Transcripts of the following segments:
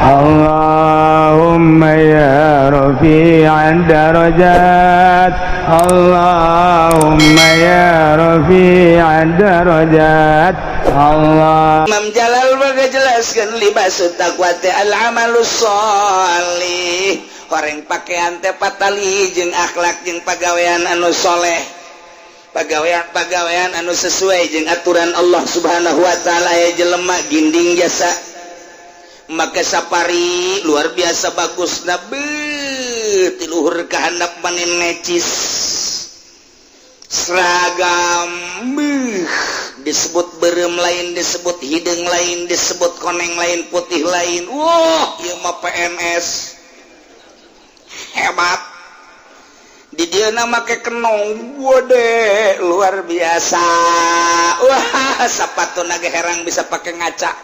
اللهم يا رفيع الدرجات اللهم يا رفيع الدرجات Allah. Imam Jalal baga jelaskeun libasu taqwa teh al amalus sholih, horeng pakaian teh patali jeung akhlak jeung pagawean anu soleh, pagawean anu sesuai jeung aturan Allah Subhanahu wa taala. Ya jelema ginding jasa make sapari luar biasa bagusna beut ti luhur kahandap manin necis seragam disebut berem lain, disebut hidung lain, disebut koneng lain, putih lain. Wah, ieu mah PNS hebat. Di dieu na make kenong gede luar biasa. Wah, sapatuna ge herang bisa pake ngaca.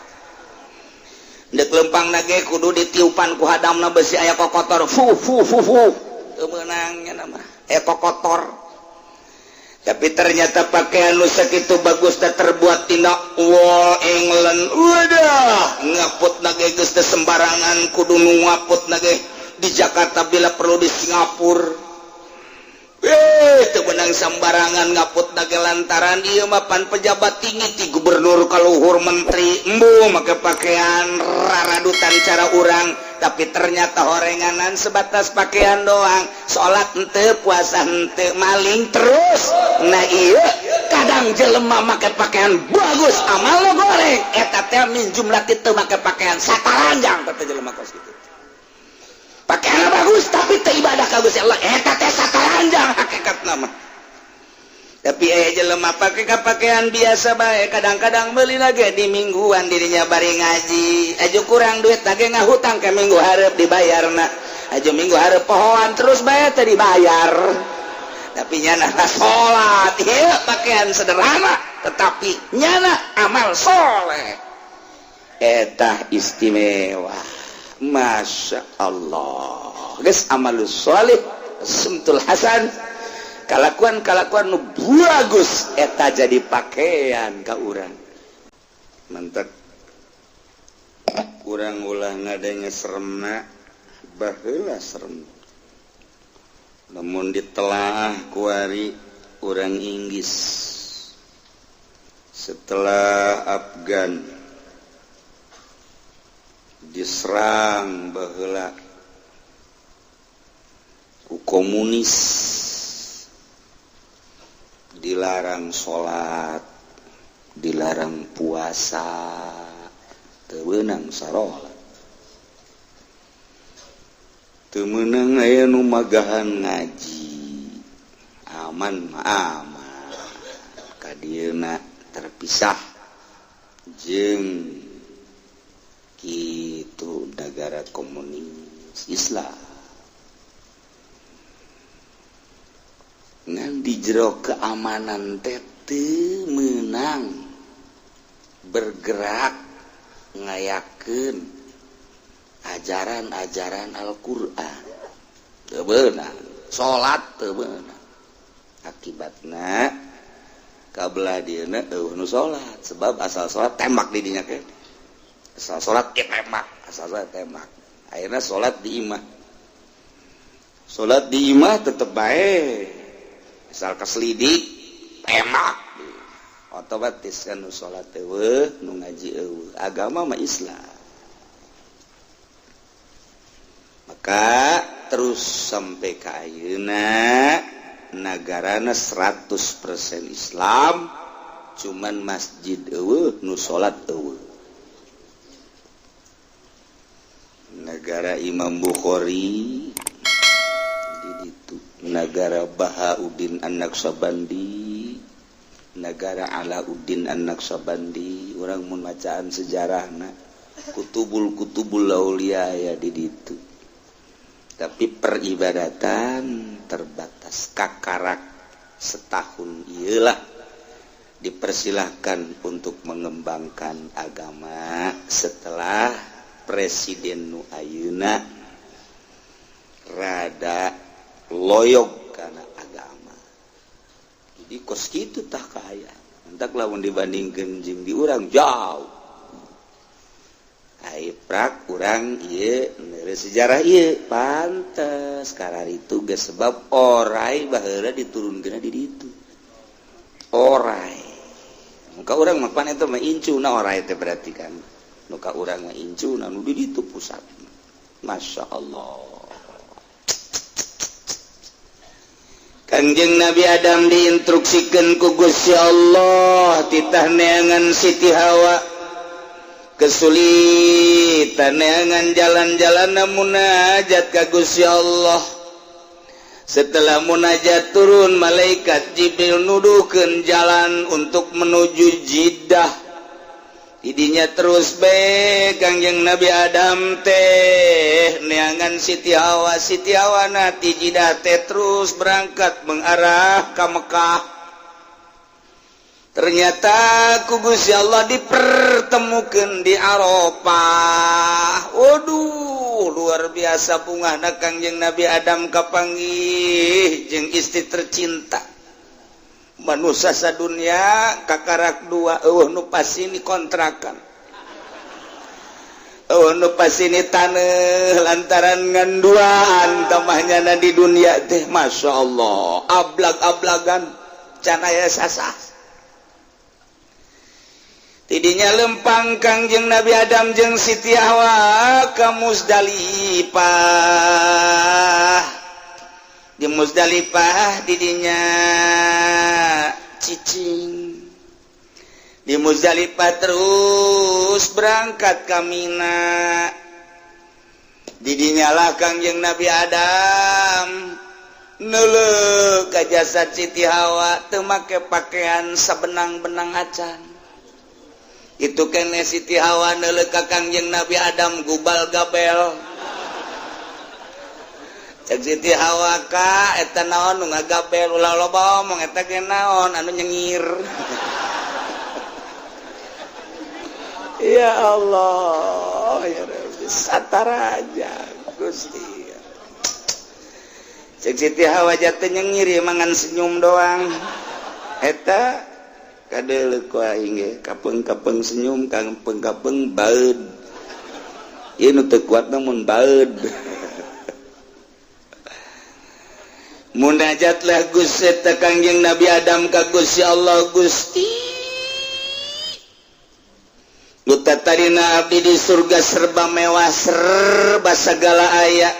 Dek lempang nage kudu ditiupan ku hadamna besi aya kokotor. Fu teu meunangnya nama aya kokotor. Tapi ternyata pakaian lu sakitu bagus teh terbuat tina Wall England. Udah ngaput nage geus teh sembarangan, kudu nu ngaput nage di Jakarta bila perlu di Singapura. Teu beunang sembarangan ngaput nage lantaran ieu mah pan pejabat tinggi ti gubernur kaluhur menteri embu make pakaian raradutan cara urang, tapi ternyata horenganan sebatas pakaian doang. Salat henteu, puasa henteu, maling terus. Nah iya kadang jelema make pakaian bagus amalna goreng, eta teh min jumlah kitu make pakaian sataranjang kata jelema kos kitu. Pakaian bagus tapi teu ibadah ka Gusti Allah, eta teh sataranjang hakikatna mah. Tapi jelema pake pakaian biasa bae, kadang-kadang meuli lagi di mingguan dirinya bari ngaji. Aju kurang duit lagi ngahutang ke minggu hareup dibayarna. Aju minggu hareup pohoan terus bae teh dibayar. Tapi nyana salat, ieu pakaian sederhana tetapi nyana amal soleh. Eta istimewa. Masya Allah. Geus amalus soleh, sumtul hasan. Kalakuan nu bagus eta jadi pakaian ka urang. Mantap. Urang ulah ngadenge seremna baheula serem. Namun ditelaah kuari urang Inggris setelah Afgan diserang baheula ku komunis, dilarang sholat, dilarang puasa, teu beunang sarolat, teu meunang aya nu magahan ngaji, aman mah aman, ka dieuna terpisah jeung kitu negara komunis Islam. Ngan di jero keamanan teh teu meunang bergerak ngayakeun ajaran-ajaran Al-Qur'an. Teu beunang, salat teu beunang. Akibatna kabelah dieuna eueuh nu salat, sebab asal salat tembak di dinya ke. Asal salat tembak, asal salat tembak. Akhirna salat di imah. Salat di imah tetep bae. Asal keselidik tembak otomatis kan nu salat eueuh nu ngaji eueuh. Agama mah Islam. Maka terus sampai ka ayeuna nagarana 100% Islam, cuman masjid eueuh nu salat eueuh. Negara Imam Bukhari di ditu, negara Bahauddin An-Naqsabandi, negara Alauddin An-Naqsabandi, orang mun macaan sejarahna kutubul aulia ya di ditu. Tapi peribadatan terbatas, kakarak setahun iyalah dipersilahkan untuk mengembangkan agama setelah presiden nu ayeuna rada loyog kana agama. Jadi kos kitu tah kaya. Entak lamun dibandingkeun jeung di urang jauh. prak kurang sejarah pantes sekarang itu gak sebab orai baheula diturunkeun di ditu orai muka orang mapan itu mah incuna orai teh berarti kan muka orang mah incuna nu di ditu pusat Masya Allah. Kanjeng Nabi Adam diinstruksikan ku Gusti Allah titah neangan Siti Hawa kesulitan neangan jalan-jalan munajat ka Gusti Allah. Setelah munajat turun malaikat Jibril nuduhkeun jalan untuk menuju Jiddah. Didinya terus Kangjeng Nabi Adam teh neangan Siti Hawa nati Jiddah teh terus berangkat mengarah ke Mekah. Ternyata ku Gusti Allah dipertemukan di Arafah. Waduh, luar biasa bungahna Kangjeng Nabi Adam kapanggih jeung istri tercinta. Manusia sadunya kakarak dua nu pasini kontrakan nu pasini tanah lantaran nganduan tamahnya di dunia teh Masya Allah ablag-ablagan canaya sasah tidinya lempang Kangjeng Nabi Adam jeung Siti Hawa ka Musdalifah. Di Musdalifah didinya cicing di Musdalifah terus berangkat ka Mina didinya lah Kangjeng Nabi Adam neuleuh ka jasad Siti Hawa teu make pakaian sabenang-benang acan itu kene Siti Hawa neuleuh ka Kangjeng Nabi Adam gubal gabel. Siti Hawa ka eta naon nu ngagabel ulah loba omong eta ge naon anu nyengir. Ya Allah ya Rabbi satara aja Gusti. Cek Siti Hawa jatuh nyengir mangan senyum doang. Eta kadeuleu ku aing ge kapeung-kapeung senyum kapeung-kapeung baeud. Ieu nu teu kuat namun baeud. Munajatlah Gusti Kangjeng Nabi Adam ka Gusti Allah Gusti. Utatarina abdi di surga serba mewah serba sagala aya.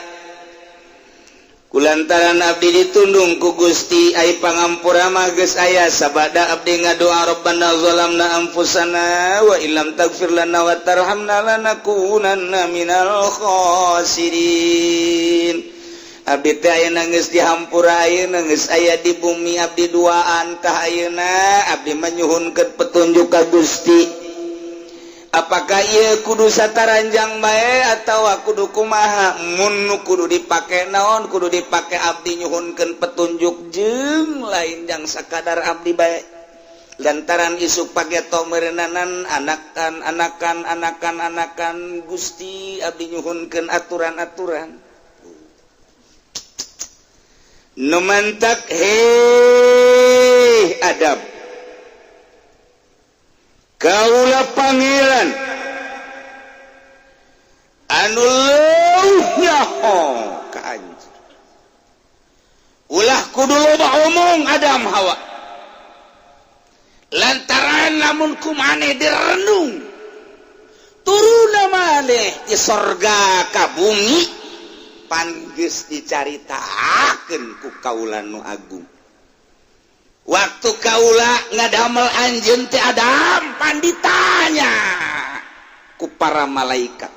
Kulantaran abdi ditundung ku Gusti ai pangampura mah geus aya sabada abdi ngadoa Rabbana zalamna anfusana wa illam taghfir lana wa tarhamna lanakunanna minal khasirin. Abdi teh ayeuna geus dihampura ayeuna geus aya di bumi abdi duaan tah ayeuna abdi manyuhunkeun petunjuk ka Gusti. Apakah ieu kudu sataranjang bae atawa kudu kumaha? Mun kudu dipake naon? Kudu dipake abdi nyuhunkeun petunjuk jeung lain jang sakadar abdi bae. Lantaran isuk pageto meureunanan anakan Gusti abdi nyuhunkeun aturan-aturan. Numantak hei Adam kaulah pangeran anu leuh nyaho ka anjeun ulah kudu loba omong Adam Hawa lantaran lamun kumaneh direnung turuna maneh di sorga ka bumi pangeus dicaritakeun ku kaula nu agung. Waktu kaula ngadamel anjeun teh Adam pan ditanya ku para malaikat.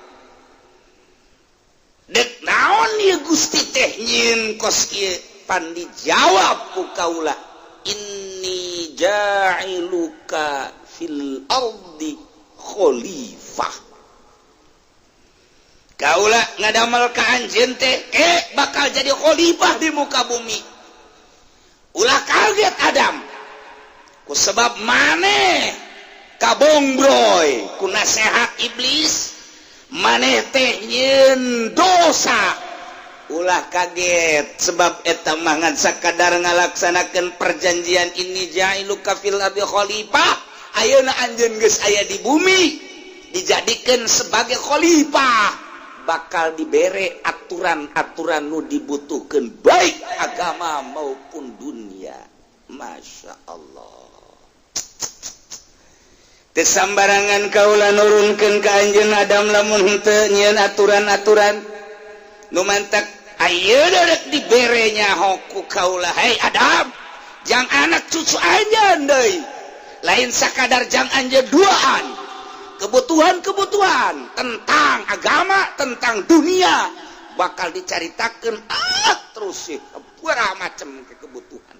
Dek naon ieu Gusti teh nyieun kos ieu pan dijawab ku kaula inni ja'iluka fil ardi khalifah. Kaula ngadamel ka anjeun teh bakal jadi khalifah di muka bumi. Ulah kaget Adam. Ku sebab maneh kabongbroy ku nasehat iblis, maneh teh nyieun dosa. Ulah kaget sebab eta mah ngan sakadar ngalaksanakeun perjanjian ini jailuka fil ardi khalifah. Ayeuna anjeun geus aya di bumi. dijadikan sebagai khalifah bakal dibere aturan-aturan nu dibutuhkan baik agama maupun dunia. Masya Allah. Tesambarangan kaula nurunkeun ka anjeun Adam lamun henteu nyieun aturan-aturan nu mantak ayeuna rek dibere nyaho ku kaula. Hei Adam, jang anak cucu anjeun deui. Lain sakadar jang anjeun duaan. Kebutuhan-kebutuhan tentang agama, tentang dunia bakal dicaritakeun terus sih berapa macam kebutuhan.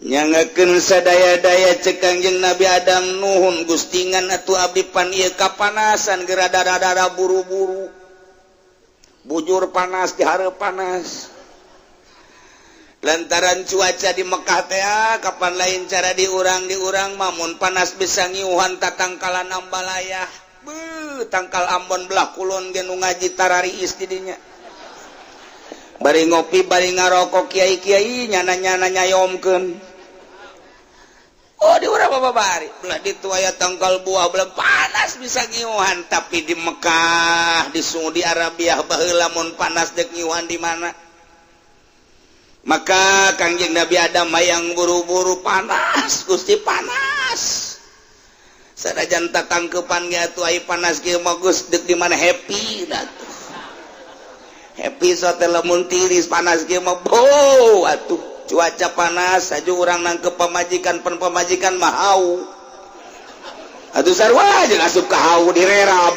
Nyangakeun sadaya-daya cek Kangjeng Nabi Adam nuhun gustingan atuh abdi pan ieu kapanasan geura dada-dada buru-buru. Bujur panas di hareup panas. Lantaran cuaca di Mekah teh kapan lain cara diurang mamun panas bisa ngiuhan tatangkalan ambalayah. Tangkal Ambon belah kulon ge nu ngaji tarariis di dinya. Bari ngopi bari ngarokok kiai-kiai nyana-nyana nyayomkeun. Oh di urang babari belah ditu aya tangkal buah belah panas bisa ngiuhan, tapi di Mekah di Saudi Arabia baheula mun panas dek ngiuhan di mana? Maka Kangjeng Nabi Adam mayang buru-buru panas, Gusti panas. Sanajan tatangkeupan ge atuh ai panas ge mah Gus dek di mana happy atuh. Happy sote lamun tiris panas ge mah boh atuh. Cuaca panas saja orang nangkep pamajikan mah hau. Atuh sarua jeung asup ka hau direrab.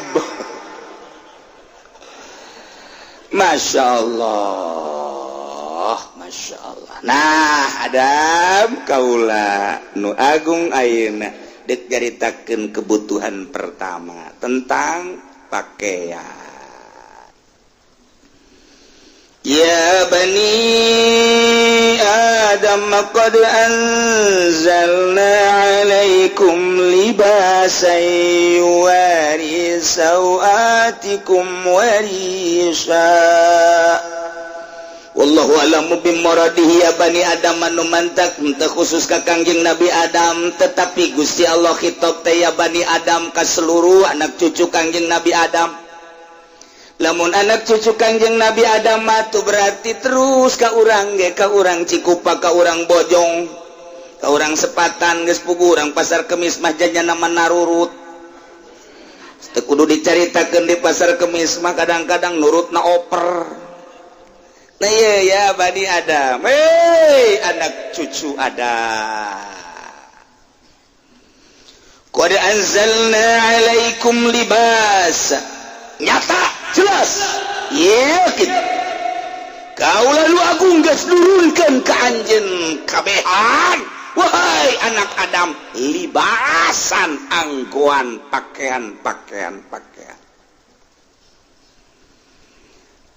Masya Allah. Masya Allah. Nah Adam kaula nu agung ayeuna dek jaritakeun kebutuhan pertama tentang pakaian. Ya bani Adam qad anzalna alaikum libasan yuwari sawatikum warisha. Wallahu a'lamu bimuradihi. Ya bani Adam anu mantak teu khusus ka Kangjeng Nabi Adam, tetapi Gusti Allah khitab teh ya bani Adam ka seluruh anak cucu Kangjeng Nabi Adam. Lamun anak cucu Kangjeng Nabi Adam atuh berarti terus ka urang ge, ka urang Cikupa, ka urang Bojong, ka urang Sepatan geus puguh urang Pasar Kemis mah jajana narurut. Teu kudu dicaritakeun di Pasar Kemis mah kadang-kadang nurutna oper. Nah iya ya bani Adam, hei anak cucu Adam. Qad anzalna alaikum libas. Nyata jelas yakin kaula lu agung geus nurunkeun ka anjeun kabehan wahai anak Adam libasan anggoan pakaian.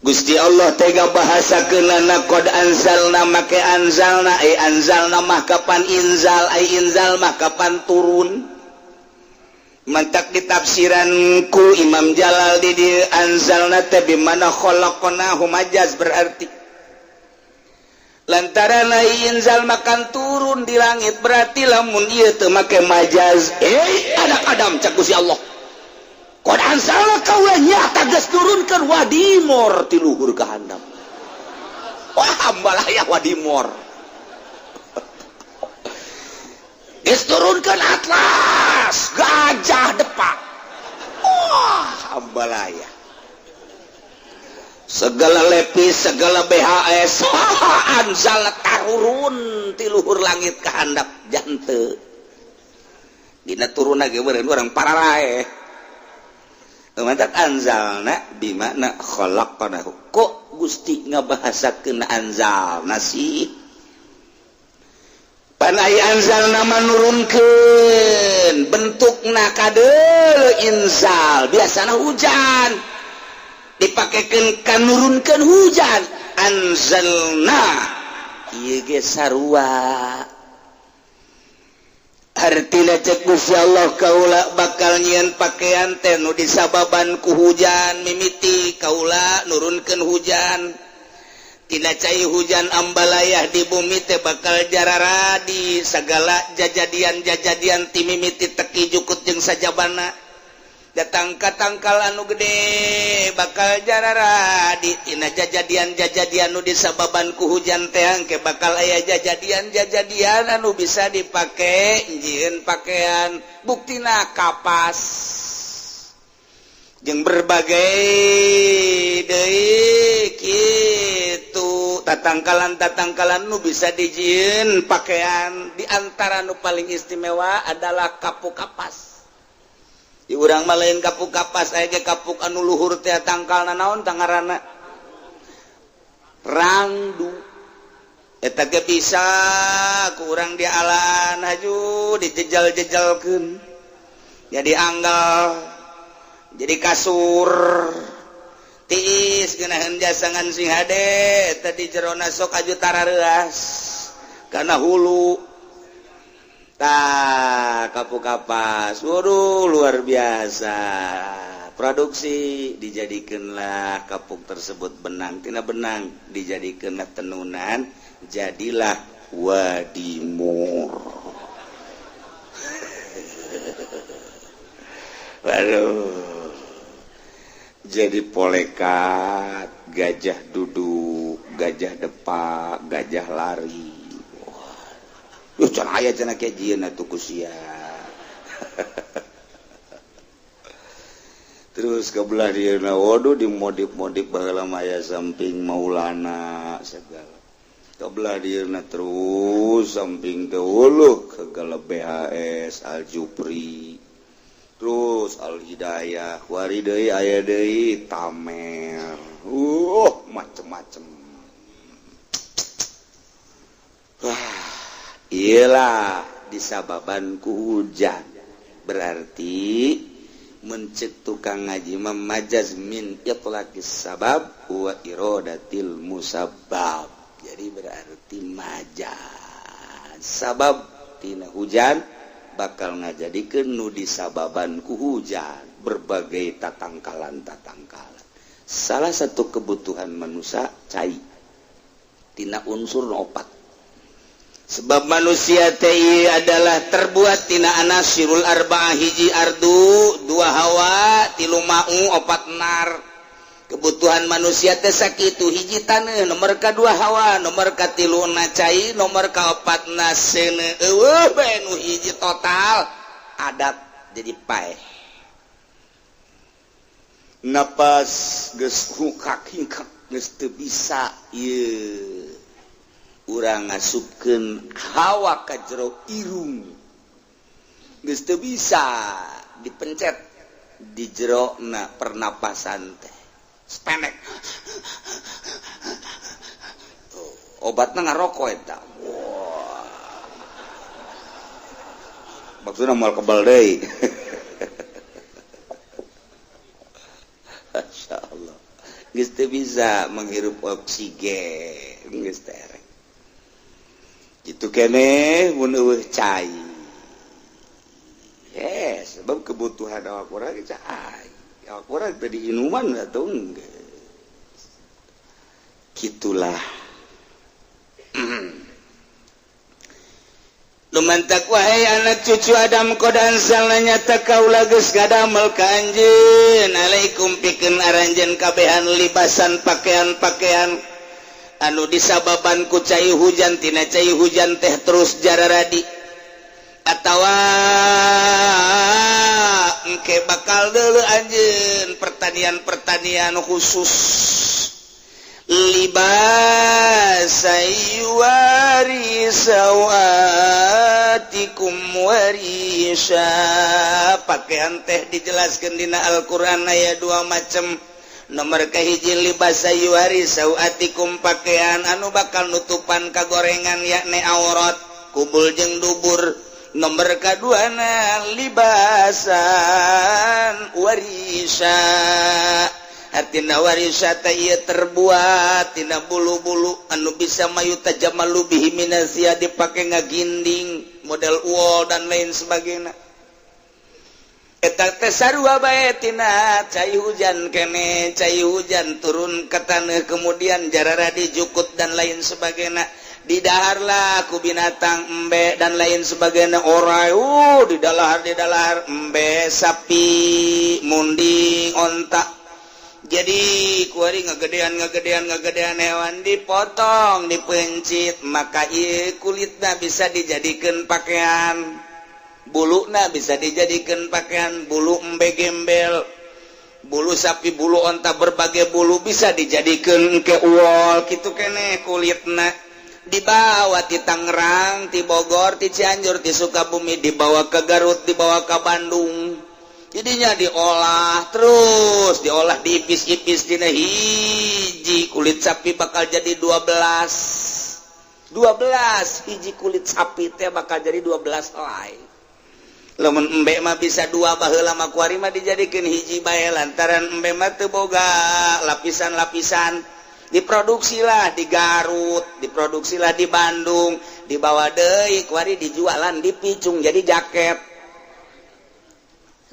Gusti Allah tega bahasakeunana qad anzalna make anzalna mah kapan inzal inzal mah kapan turun. Mantak ditafsiranku Imam Jalal di anzalna teh bimana khalaqnahu majaz berarti lantaran inzal makan turun di langit berarti lamun ieu teu make majaz anak Adam cak Gusti Allah qad anzalna kaula nyata geus turunkeun wadimor ti luhur kahandap. Wah hambalayah wadimor geus turunkeun atlas gajah depak. Wah hambalaya segala lepis segala BHS anzal tarurun ti luhur langit ka handap jante dina turunna ge beureun urang pararae mantak anzalna bimana khalaqnahu. Kok Gusti ngabahasakeun anzalna sih? Panai anzalna manurunkeun bentukna kadeul inzal biasana hujan dipakekeun kanurunkeun hujan anzalna ieu ge sarua artina cek Gusti Allah kaula bakal nyieun pakaian teh nu disababan ku hujan mimiti kaula nurunkeun hujan tina cai hujan ambalayah di bumi teh bakal jarara di segala jajadian ti mimiti teki jukut jeung sajabana datang katangkal anu gede bakal jarara di tina jajadian nu disababan ku hujan teh angke bakal aya jajadian anu bisa dipake njieun pakaian buktina kapas jeung berbagai deui kitu tatangkalan nu bisa dijieun pakaian di antara nu paling istimewa adalah kapuk kapas. Di urang mah lain kapuk kapas aya ge kapuk anu luhur teh tangkalna naon tangarana rangdu eta ge bisa ku urang di alaan haju dijejal-jejalkeun jadi anggal jadi kasur tiis geunaheun jasangan sing hade tadi jerona sok aju tarareas kana hulu tah kapuk kapas waduh luar biasa produksi dijadikeunlah kapuk tersebut benang tina benang dijadikeunna tenunan jadilah wadimur. Waduh jadi polekat, gajah duduk, gajah depak, gajah lari. Wah, can aya cenah kejieun atuh kusia. Terus kebelah dieuna waduh dimodif-modif baheula aya samping Maulana segala. Kebelah dieuna terus samping teh uluh kegala BHS Al Jupri. Terus Al-Hidayah wari deui aya deui Tamer macem-macem. Wah iyalah disababan ku hujan berarti mencek tukang ngaji memajaz min itlaqis sabab wa iradatil musabbab. Jadi berarti majaz sabab tina hujan bakal ngajadikeun nu disababan ku hujan berbagai tatangkalan. Salah satu kebutuhan manusia cai tina unsur opat. Sebab manusia teh adalah terbuat tina anasirul arba'ah hiji ardu, dua hawa, tilu ma'u, opat nar. Kebutuhan manusia teh sakitu hiji taneuh, nomor kadua hawa, nomor katilu na cai, nomor kaopat na seuneu. Eueuh bae nu hiji total adat jadi paeh. Napas geus hukak hingkak geus teu bisa ieu. Urang ngasupkeun hawa ka jero irung. Geus teu bisa dipencet di jero na pernapasan teh. Spendek obatnya ngarokok eta. Wah maksudnya mal kebal deui. Masya Allah geus teu bisa menghirup oksigen geus teh erek kitu keneh mun eueuh cai sebab kebutuhan awak urang cai. Orang tadi inuman atau enggak gitulah. Lumantak wahai anak cucu Adam kodan salanya takaula geus gadamel ka anjeun alaikum pikeun aranjeun kabehan libasan pakaian-pakaian anu disababan ku cai hujan tina cai hujan teh terus jararadi atawa engke bakal deuleu anjeun pertanian khusus libas ayuari sawatikum warisha pakaian teh dijelaskeun dina Al-Qur'an aya dua macam. Nomor kahiji libas ayuari sawatikum pakaian anu bakal nutupan kagorengan yakni aurat kubul jeung dubur. Nomor kaduana libasan warisha artina warisha teh ieu terbuat tina bulu-bulu anu bisa mayu tajamalu bihi minasia dipake ngaginding model wall dan lain sebagainya. cair hujan kene cair hujan turun ke tanah kemudian jarara dijukut dan lain sebagainya didaharlah ku binatang embe dan lain sebagainya orai di dalar embe sapi munding ontak jadi kuari ngegedean hewan dipotong dipencit maka ieu kulitna bisa dijadikan pakaian bulu bisa dijadikan pakaian bulu embe gembel bulu sapi bulu onta berbagai bulu bisa dijadikan ke uol gitu kene kulitna dibawa di Tangerang di Bogor di Cianjur di Sukabumi dibawa ke Garut dibawa ke Bandung jadinya diolah terus diolah diipis-ipis dina hiji kulit sapi bakal jadi 12 hiji kulit sapi teh bakal jadi 12 helai lamun embe mah bisa 2 baheula mah kuari mah dijadikeun hiji bae lantaran embe mah teu boga lapisan-lapisan diproduksilah di Garut diproduksilah di Bandung dibawa deui kuari dijualan di Picung jadi jaket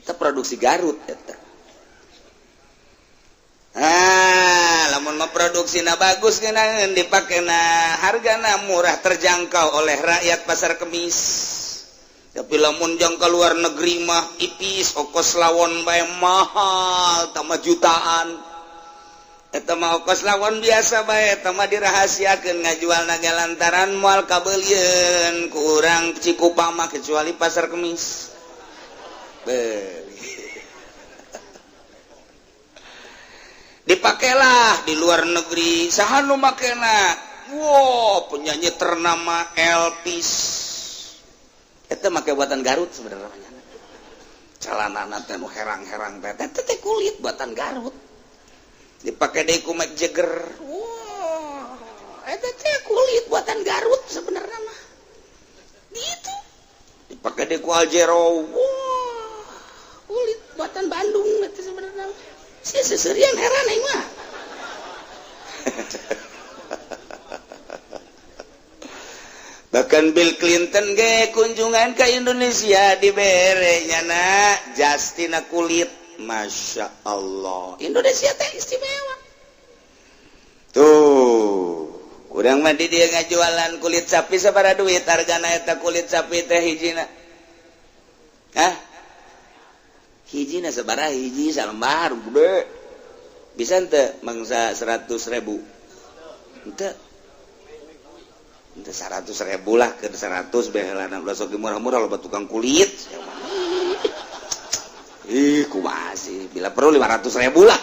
eta produksi Garut eta lamun mah produksina bagus geunang dipakena hargana murah terjangkau oleh rakyat pasar Kemis tapi lamun jang keluar negeri mah ipis ongkos lawon bae mahal tambah jutaan eta mah ongkos lawon biasa bae eta mah dirahasiakeun ngajual naga lantaran moal kabeulieun ku urang Cikupama kecuali pasar Kemis dipakailah di luar negeri saha nu makena penyanyi ternama Elvis itu make buatan Garut sebenarnya celanana teh nu herang-herang teh teh kulit buatan Garut dipakai deui ku Mick Jagger eta teh kulit buatan Garut sebenarnya mah gitu dipakai deui ku Al Jarreau kulit buatan Bandung eta sebenarnya sia seserian heran aing mah bahkan Bill Clinton ge kunjungan ke Indonesia dibere nyana Justina kulit Masya Allah Indonesia teh istimewa tuh urang mah di dia ngajualan kulit sapi sabaraha duit hargana eta kulit sapi teh hijina hijina sabaraha hiji salembar gede bisa henteu mangsa 100.000 henteu 100.000 lah ke 100 beheulana ulah sok murah-murah loba tukang kulit kumaha sih bila perlu 500.000 lah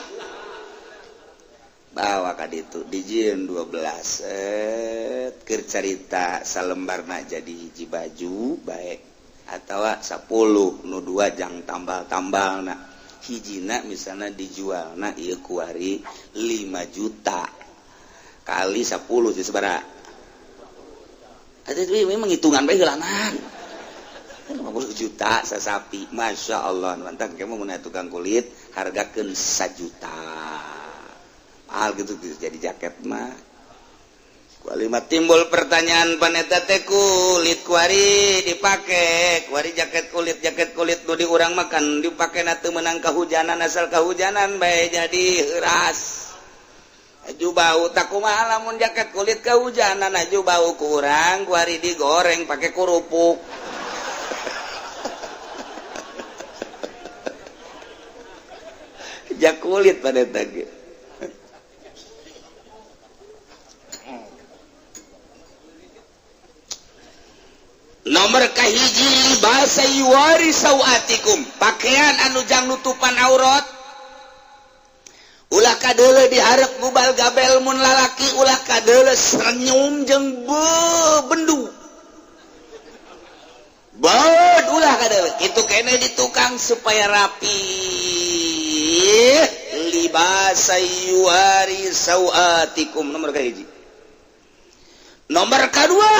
bawa ka ditu dijieun 12 keur carita salembarna jadi hiji baju bae atawa 10 nu 2 jang tambal-tambalna hijina misalna dijualna ieu kuari 5 juta kali 10 jadi sabaraha ada memang hitungan bae heulangan 50 juta sasapi Masya Allah mantap kamu mun tukang kulit hargakeun 1 juta mahal gitu jadi jaket mah kuali mah timbul pertanyaan paneta teh kulit kuari dipake kuari jaket kulit nu di urang makan dipake teu meunang kahujanan asal kahujanan bae jadi heuras aju bau tak kumaha lamun jaket kulit kehujanan aju bau kurang kuari digoreng pakai kerupuk jak kulit pada tadi nomor kahiji libasa yuwari sawatikum pakaian anu jang nutupan aurat ulah kadeule diharap bubal gabel mun lalaki ulah kadeule senyum jeung bendu baud ulah kadeule kitu kene di tukang supaya rapi libasa yuwari sawatikum nomor kahiji nomor kedua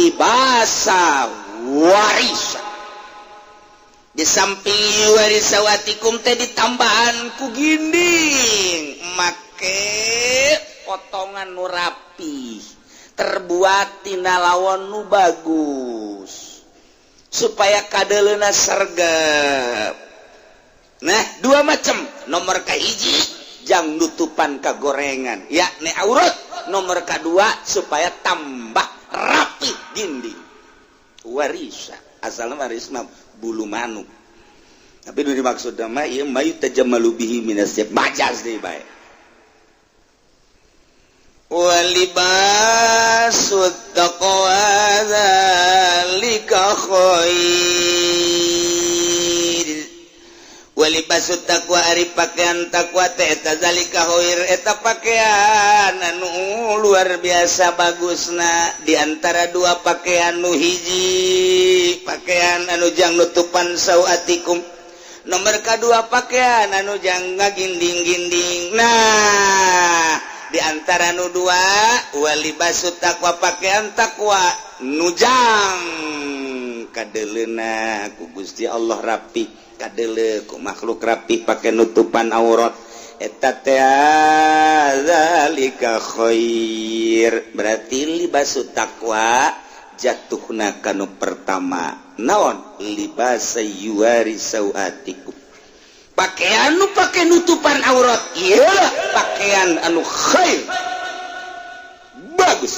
libasa warisa di samping warisawatikum teh ditambahan ku ginding make potongan nu rapi terbuat tina lawon nu bagus supaya kadeleuna sergap Nah dua macam nomor kahiji jang nutupan kagorengan yakni aurat nomor kedua supaya tambah rapi dinding warisa asalnya waris mah bulu manuk tapi itu dimaksud nama ieu mayu tajammalu bihi minasyab bajas deui bae walibasut taqwa zalika khair walibasut taqwa ari pakaian takwa teh eta zalika khair eta pakaian anu luar biasa bagusna di antara dua pakaian nu hiji pakaian anu jang nutupan sauatikum nomor kedua pakaian anu jang ngaginding-ginding nah di antara nu dua walibasut taqwa pakaian takwa nujang kadeleuna ku Gusti Allah rapi kadele ku makhluk rapi pakai nutupan aurat eta teh zalika khair berarti libasut taqwa jatuhna kanu pertama naon libasa yuwari sauatikum pakaian nu pakai nutupan aurat iya pakaian anu khair bagus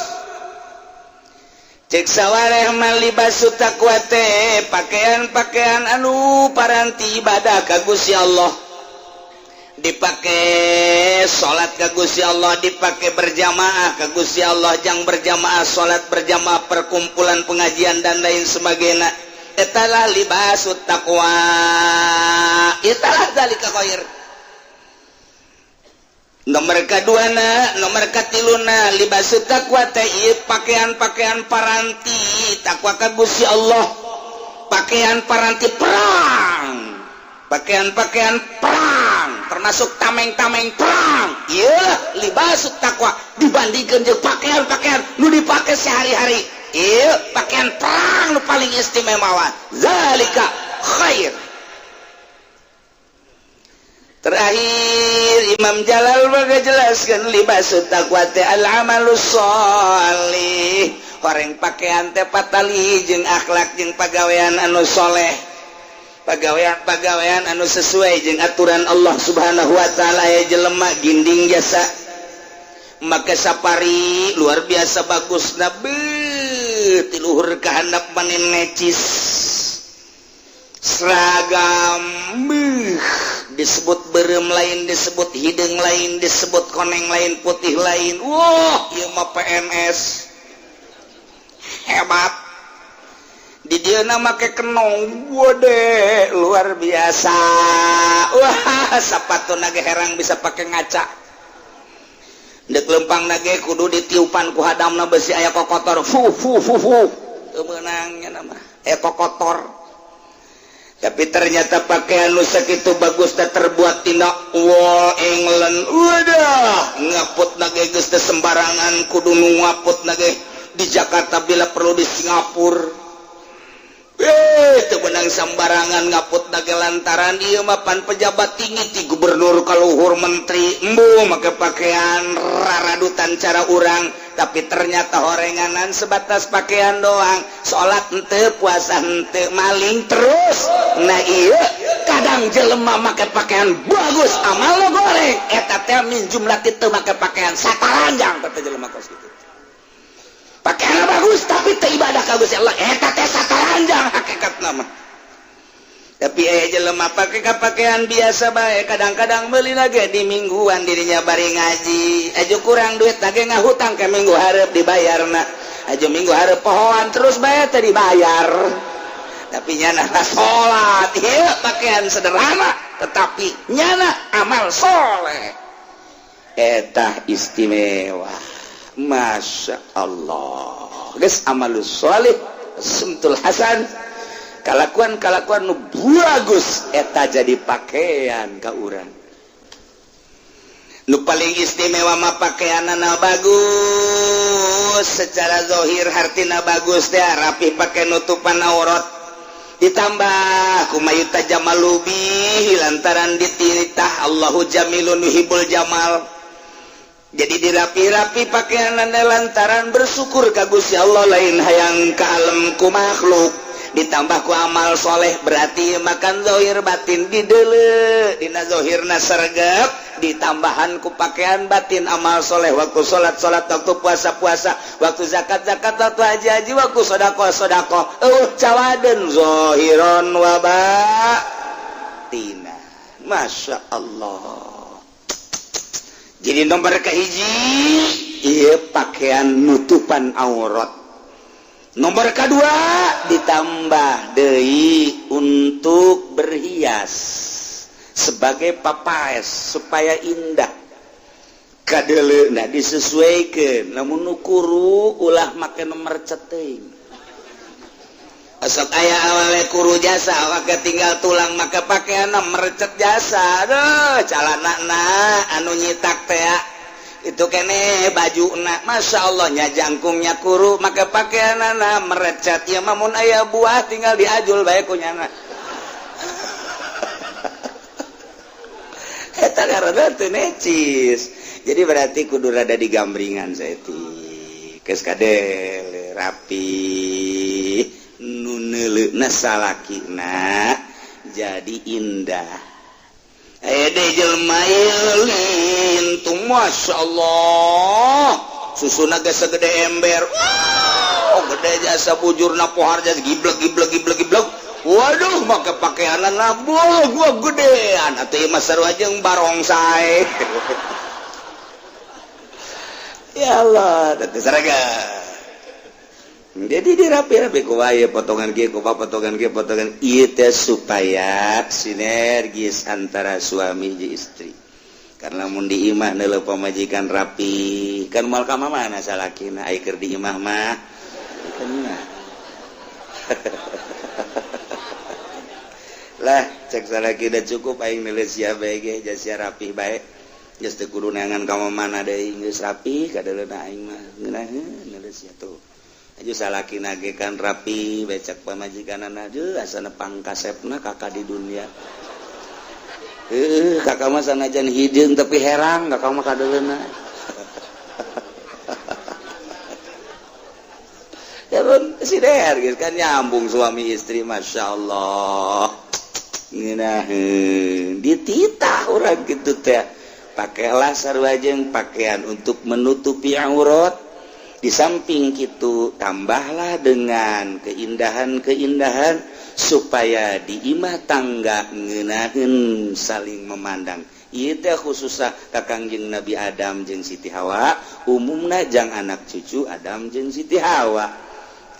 cek sawareh malibasut taqwa teh pakaian-pakaian anu paranti ibadah ka Gusti Allah dipake salat ka Gusti Allah dipake berjamaah ka Gusti Allah jang berjamaah salat berjamaah perkumpulan pengajian dan lain sebagainya etalah libasut taqwa etalah zalika khair nomor kaduana nomor katiluna libasut taqwa teh pakaian-pakaian paranti takwa ka Gusti Allah pakaian paranti perang pakaian-pakaian perang termasuk tameng-tameng perang ieu libasut taqwa dibandingkeun jeung pakaian-pakaian nu dipake sehari-hari ieu pakaian perang nu paling istimewa zalika khair. Terakhir Imam Jalal baga jelaskan libasut taqwa teh al-amalus sholih horeng pakaian teh patali jeung akhlak jeung pagawean anu soleh pagawean anu sesuai jeung aturan Allah Subhanahu wa taala aya jelema ginding jasa make sapari luar biasa bagusna beut ti luhur ka handap manen necis seragam disebut berem lain disebut hidung lain disebut koneng lain putih lain wah ieu mah PNS hebat di dieu na make kenong gede luar biasa wah sapatuna ge herang bisa pake ngaca deuk lempang nage kudu ditiupan ku hadamna besi aya kokotor fu teu meunangnya nama kokotor tapi ternyata pakaian nu sakitu bagus teh terbuat tina wall England wadah ngaput nage geus teh sembarangan kudu nu ngaput nage di Jakarta bila perlu di Singapura teu beunang sembarangan ngaput nage lantaran ieu mah pan pejabat tinggi ti gubernur kaluhur menteri embu make pakaian raradutan cara urang tapi ternyata horenganan sebatas pakaian doang salat henteu puasa henteu maling terus nah iya kadang jelema make pakaian bagus amal lo goreng eta teh min jumlah kitu make pakaian sataranjang teh jelema kos kitu pakaian bagus tapi teu ibadah ka Gusti Allah eta teh sataranjang hakikatna mah tapi jelema pake pakaian biasa bae kadang-kadang meuli lagi di mingguan dirinya bari ngaji aja kurang duit lagi ngahutang ke minggu hareup dibayarna aja minggu hareup pohoan terus bae teh dibayar tapi nyana salat ieu pakaian sederhana tetapi nyana amal soleh eta istimewa masya Allah geus amalus sholih sumtul hasan kalakuan nu bagus eta jadi pakaian ka urang nu paling istimewa mah pakaianna bagus secara zahir hartina bagus teh rapi pake nutupan aurat ditambah kumayu tajamalu bihi lantaran ditilitah Allahu jamilun yuhibbul jamal jadi dirapi-rapi pakaianna lantaran bersyukur ka Gusti Allah lain hayang ka alam ku makhluk ditambahku amal sholeh berarti makan zohir batin didele dina zohirna sergap ditambahanku pakaian batin amal sholeh waktu sholat waktu puasa waktu zakat waktu haji waktu sodakoh cawaden zohiron wabatina. Masya Allah. Jadi nomor kahiji iya pakaian nutupan aurat. Nomor kedua ditambah deui untuk berhias sebagai papaes supaya indah. Kadeleuna disesuaikan lamun nu kuru ulah make nomor ceting. Sok aya awale kuru jasa awake tinggal tulang maka pakaianna merecet jasa. Aduh calanana anu nyitak teh itu kene bajuna Masya Allah nya jangkungnya kuru maka pakaianana merecet ya mamun aya buah tinggal diajul bae ku nyana. Eta karana teu necis. Jadi berarti kudu rada digambringan saeutik. Geus kadel rapi. Nuneuleuna salakina jadi indah. Ede jelema lintung Masya Allah susuna geus segede ember. Wow, gede jasa bujurna pohar jasa giblek. Waduh make pakaianna gua gedean atuh ieu mah sarua jeung barongsai. Ya Allah, teu saraga. Jadi dirapi-rapi ku wae potongan kieu ku potongan kieu potongan ieu teh supaya sinergis antara suami jeung istri. Karena mun di imah neuleuh pamajikan rapi, kan moal ka mana salakina ai keur di imah mah. Lah cek salaki udah cukup aing neuleuh sia bae ge jah sia rapi bae. Geus teu kudu neangan ka mana deui geus rapi kadeleuna aing mah ngeunaheun neuleuh sia tuh. Aju salaki nage kan rapi becak pamajikanana aduh asana pangkasepna kakak di dunia. Kakak mah sanajan hideung tapi herang kakak mah kadeleuna. Ya pun sinergis kan nyambung suami istri Masya Allah. Ngeunaheun dititah urang kitu teh. Pakailah sarua jeung pakaian untuk menutupi aurat. Di samping itu tambahlah dengan keindahan-keindahan supaya di imah tangga ngeunaheun saling memandang. Ieu teh khususna ka Kangjeng Nabi Adam jeung Siti Hawa, umumna jang anak cucu Adam jeung Siti Hawa.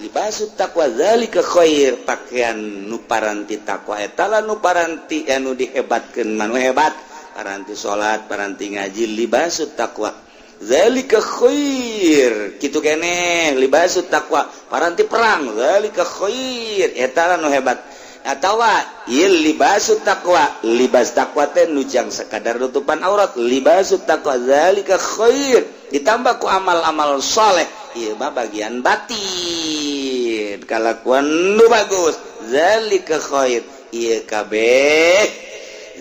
Libasut taqwa zalika khair, pakaian nu paranti takwa eta lah nu paranti anu dihebatkeun manu hebat, paranti salat, paranti ngaji libasut taqwa. Zalika khair kitu keneh libasut taqwa paranti perang zalika khair eta nu hebat atawa ieu libasut taqwa libas taqwa teh nu jang sakadar nutupan aurat libasut taqwa zalika khair ditambah ku amal-amal saleh ieu mah bagian batin kalakuan nu bagus zalika khair ieu kabeh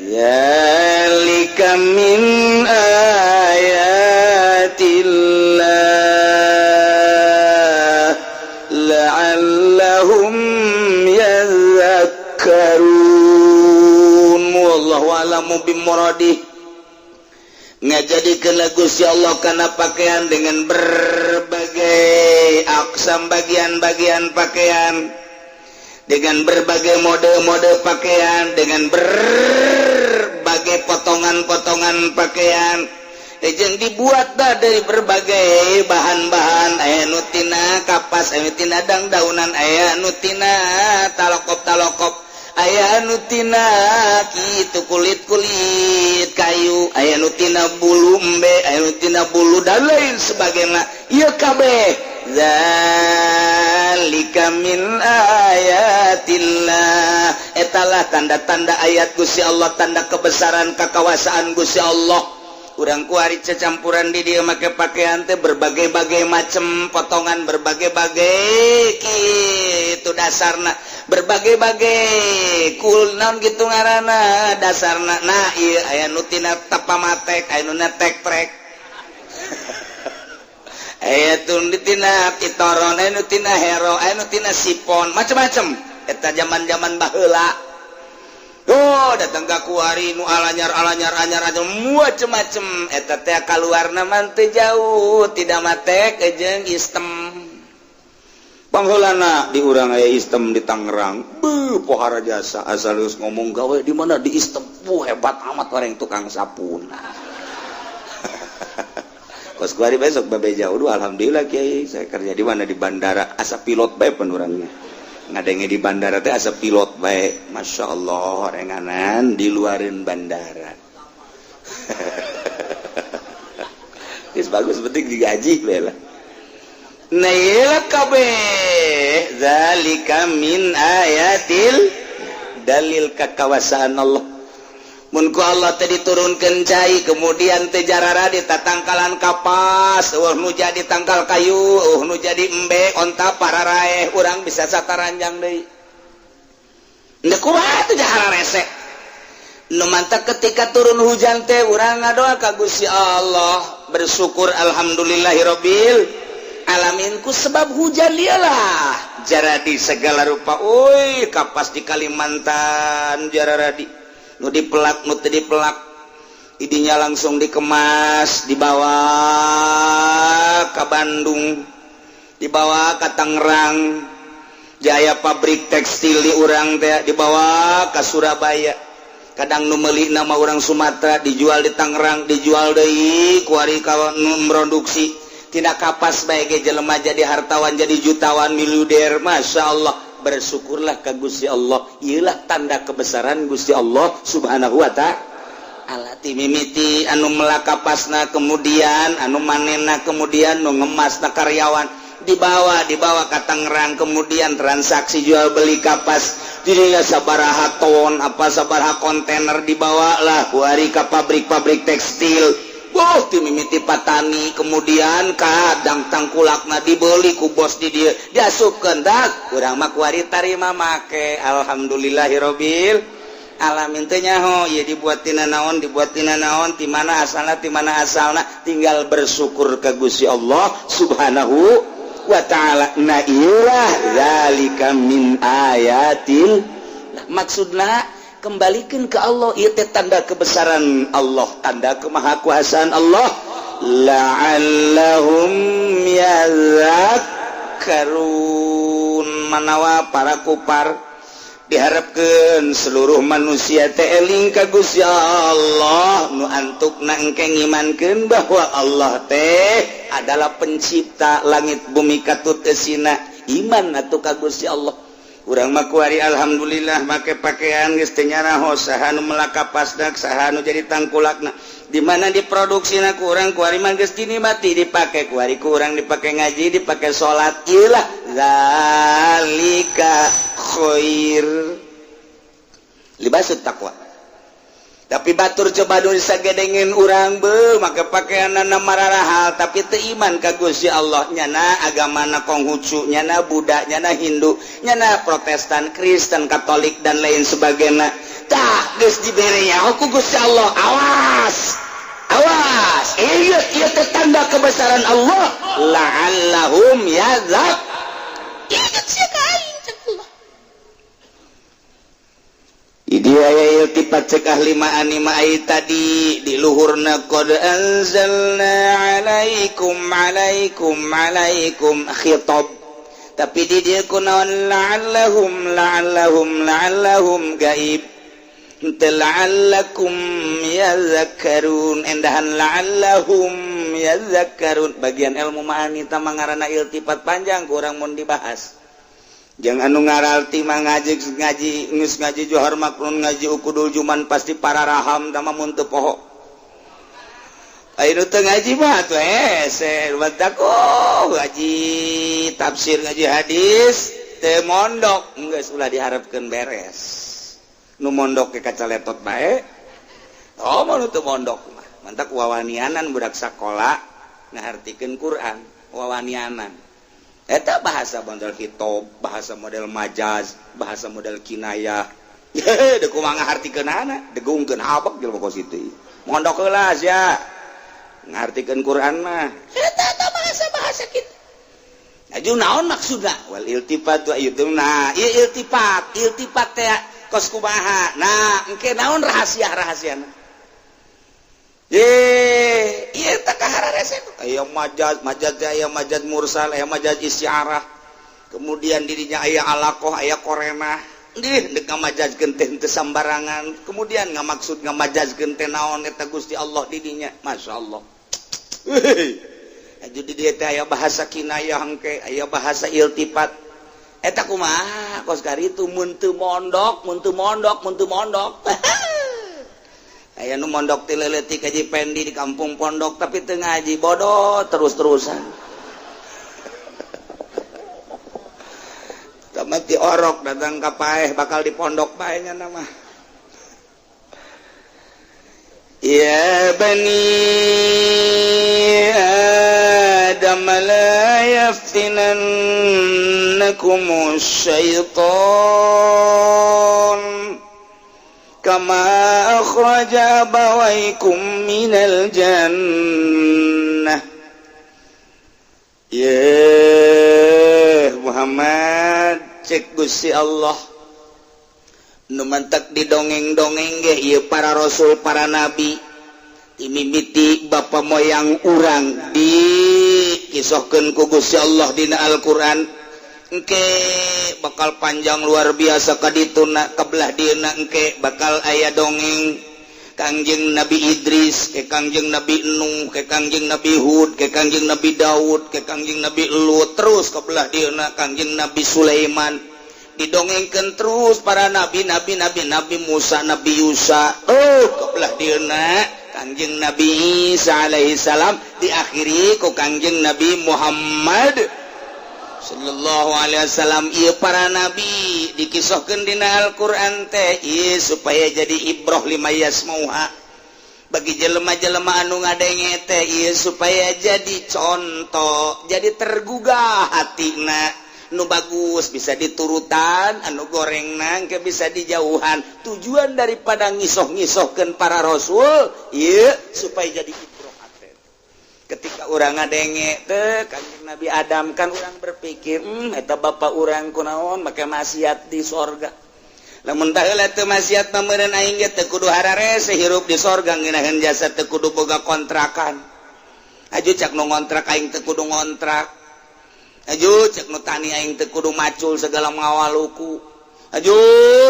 zalika min ayatillah la'allahum yadhakkarun wallahu a'lamu bimuradih. Ngajadikeun lagu si Allah kana pakaian dengan berbagai aksam bagian-bagian pakaian, dengan berbagai mode-mode pakaian, dengan berbagai potongan-potongan pakaian. Jeung dibuat dari berbagai bahan-bahan, aya nu tina kapas, aya nu tina dangdaunan, aya nu tina talokop-talokop, aya nu tina kitu kulit-kulit kayu, aya nu tina bulu embe, aya nu tina bulu dan lain sebagainya. Ieu kabeh zalika min ayatillah. Etalah tanda-tanda ayat Gusti Allah, tanda kebesaran kekuasaan Gusti Allah. Urang kuari cecampuran di dia make pakaian teh berbagai-bagai macam potongan, berbagai-bagai kitu dasarna, berbagai-bagai kulnaon gitu ngaranna dasarna. Nah ieu aya nu tina tapamatek, aya nu tek-trek. Aya tun tina pitoron, aya nu tina hero, aya nu tina sipon, macam-macam. eta zaman-zaman baheula. Oh, datang ka kuari nu alanyar macem-macem eta teh kaluarna mah teu jauh, tidak mate jeung istem. Pangheulana di urang aya istem di Tangerang. Pohara jasa asal geus ngomong gawe di mana di istem. Hebat amat orang tukang sapuna. Kos kuari besok babe jauh alhamdulillah Kiai. Saya kerja di mana di bandara asa pilot bae penurangnya. Ngadenge di bandara teh asa pilot bae. Masya Allah renganan di luarin bandara. Geus bagus penting digaji bae lah. Naila kabeh zalika min ayatil dalil kekawasaan Allah. Mun ku Allah teh diturunkeun cai kemudian teh jarara ditatangkalan kapas, nu jadi tangkal kayu, nu jadi embe onta pararaeh urang bisa sataranjang deui. Nya kumaha teh jahara rese. Nu mantap ketika turun hujan teh urang ngadoa ka Gusti Allah, bersyukur alhamdulillahirabbil alaminku sebab hujan dialah jaradi segala rupa. Oi kapas di Kalimantan jararadi nu dipelak nu teu dipelak idinya langsung dikemas dibawa ke Bandung dibawa ke Tangerang Jaya pabrik tekstil di urang teh dibawa ke Surabaya kadang nu meuli nama urang Sumatera dijual di Tangerang dijual deui ku ari ka nu produksi tidak kapas baik jelema jadi hartawan jadi jutawan miliuder. Masya Allah bersyukurlah ka Gusti Allah. Ieulah tanda kebesaran Gusti Allah subhanahu wa ta'ala. Ti mimiti anu melakapasna kemudian anu manenna kemudian nu ngemasna karyawan dibawa ka Tangerang kemudian transaksi jual beli kapas dirinya sabaraha ton apa sabaraha kontainer dibawa lah ku ari ka pabrik-pabrik tekstil. Ti mimiti patani kemudian kadang tangkulakna dibeli ku bos di dieu diasupkeun dak urang mah kuari tarima make alhamdulillahirabbil alamin teh nyaho ieu dibuat tina naon ti mana asalna tinggal bersyukur ka Gusti Allah subhanahu wa ta'ala. Na iyalah zalika min ayatil maksudna kembalikan ke Allah ieu teh tanda kebesaran Allah tanda kemahakuasaan Allah la'allahum yazakkarun manawa para kupar diharapkeun seluruh manusia teh eling ka Gusti Allah nu antukna engke ngimankeun bahwa Allah teh adalah pencipta langit bumi katuteusina iman atuh ka Gusti Allah. Urang mah kuari alhamdulillah make pakaian geus teu nyaraho saha nu melakapasna saha nu jadi tangkulakna di mana diproduksina ku urang kuari mah geus dinikmati dipake kuari ku urang dipake ngaji dipake salat ieulah zalika khair libasut taqwa. Tapi batur coba nu sagedengeun urang beuh make pakaianna mararahal tapi teu iman ka Gusti Allah nyana agamana Konghucu nyana Buddha nyana Hindu nyana Protestan Kristen Katolik dan lain sebagainya tah geus dibere nyaho ku Gusti Allah awas ieu teh tanda kebesaran Allah la'allahum yazak ingat sia ka aing cek Allah Idia ya tipat cek ahli ma'ani ma'ai tadi di luhurna qad anzalna alaikum khitab tapi di dia kunaon la'allahum gaib la'allakum yazakkarun endahan la'allahum yazakkarun bagian ilmu ma'ani ta mangarana iltifat panjang kurang mun dibahas. Jangan anu ngaralti mah ngaji geus ngaji johar makrun ngaji ukudul juman pasti para raham tama mun teu poho. Ayeuna teu ngaji mah atuh badak ngaji tafsir ngaji hadis teu mondok geus ulah diharapkeun beres. Nu mondok ke kacaletot bae. Oh mun teu mondok mah mantak wawanianan budak sakola ngahartikeun Quran wawanianan. Eta bahasa model khitab, bahasa model majaz, bahasa model kinayah. Deuk kumaha ngahartikeunana, degungkeun habak jelema kos kitu. Mondok heula sia. Ngartikeun Quran mah. Eta bahasa-bahasa kitu. aju naon maksudna wal iltifat wa nah ieu iltifat teh kos kumaha nah engke naon rahasiana ieu teh kahararesen aya majaz teh aya majaz mursal aya majaz isyarah kemudian dirinya aya alaqah aya korena nggih deuk ngamajazkeun teh teu sambarangan kemudian ngamaksud ngamajazkeun teh naon eta Gusti Allah didinya masyaallah aju di dieu teh aya bahasa kinayah engke aya bahasa iltifat eta kumaha kos karitu mun teu mondok aya nu mondok ti leuletik Haji Pendi di kampung pondok tapi teu ngaji bodoh terus-terusan mati orok datang ka paeh bakal di pondok bae nya nama ya bani adam la yaftinannakum syaitan kama akhraja abawaykum minal jannah ya Muhammad cek Gusti Allah nu mantak didongeng-dongeng ge ieu para rasul para nabi timimiti bapa moyang urang dikisahkeun ku Gusti Allah dina Al-Qur'an engke bakal panjang luar biasa kadituna kabelah dieuna engke bakal aya dongeng Kangjeng Nabi Idris, ke Kangjeng Nabi Nuh, ke Kangjeng Nabi Hud, ke Kangjeng Nabi Daud, ke Kangjeng Nabi Lut, terus kebelah dieuna Kangjeng Nabi Sulaiman. Didongengkeun terus para nabi Musa, Nabi Yusa. Kebelah dieuna Kangjeng Nabi Isa alaihi salam diakhiri ku Kangjeng Nabi Muhammad sallallahu alaihi wasallam. Ieu para nabi dikisahkeun dina Al-Qur'an teh ieu supaya jadi ibrah limayas mauha bagi jelema-jelema anu ngadenge teh ieu supaya jadi contoh jadi tergugah hatina nu bagus bisa diturutan anu gorengna ke bisa dijauhan tujuan daripada ngisoh-ngisohkeun para rasul ieu supaya jadi ketika orang ngadenge teh Kanjeng Nabi Adam kan orang berpikir eta bapak orang kunaon make maksiat di sorga lamun tah heula teu maksiat meureun aing ge teu kudu hararese hirup di sorga ngeunaheun jasa teu kudu boga kontrakan aju cak nu ngontrak aing teu kudu ngontrak aju cak nu tani aing teu kudu macul segala ngawaluku aju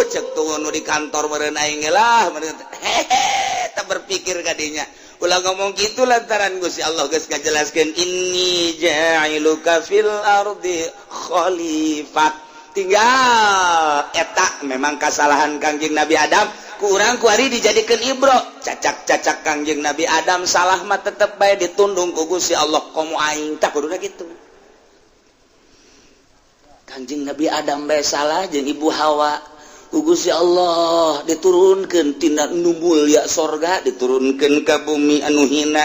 cak tu nu di kantor meureun aing ge lah meureun teh berpikir kadinya ulah ngomong gitu lantaran Gusti Allah geus ngajelaskeun inni ja'iluka fil ardi khalifah tinggal eta memang kesalahan Kangjeng Nabi Adam kurang kuari dijadikeun ibro cacak-cacak Kangjeng Nabi Adam salah mah tetep bae ditundung ku Gusti Allah komo aing tak kuduna kitu Kangjeng Nabi Adam bae salah jeung Ibu Hawa Gusti Allah diturunkeun tina nu mulya sorga diturunkeun ka bumi anu hina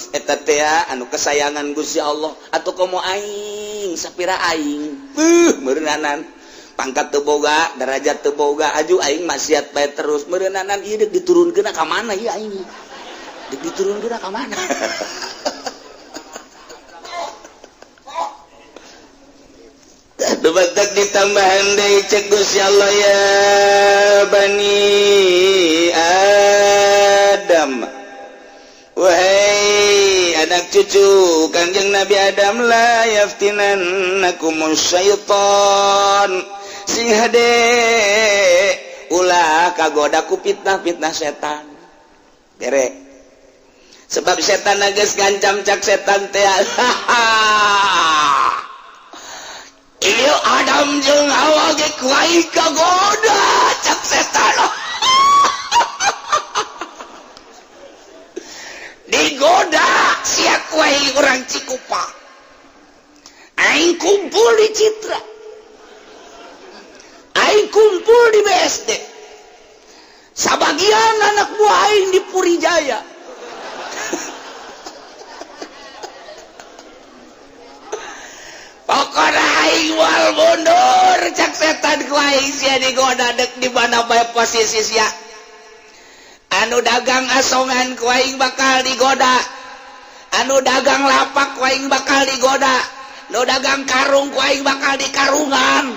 eta teh anu kesayangan Gusti Allah atuh komo aing sapira aing meureunanan pangkat teu boga derajat teu boga aju aing maksiat bae terus meureunanan ieu deuk diturunkeun ka mana ieu aing deuk diturunkeun ka mana Dubatak ditambahan deui cek Gusti Allah ya bani Adam wahai anak cucu Kanjeng Nabi Adam la yaftinannakumus syaitan sing hade ulah kagoda ku fitnah-fitnah setan derek sebab setan geus ngancam cak setan teh Iyo Adam jeung Hawa ge kuai kagoda cak setan. Digoda sia kuai urang Cikupa. Aing kumpul di Citra. Aing kumpul di BSD. Sabagian anak buah aing di Purijaya. Pokoknya aing wal mundur cak setan ku aing sia digoda dek di mana bae posisi sia anu dagang asongan ku aing bakal digoda anu dagang lapak ku aing bakal digoda lo dagang karung ku aing bakal di karungan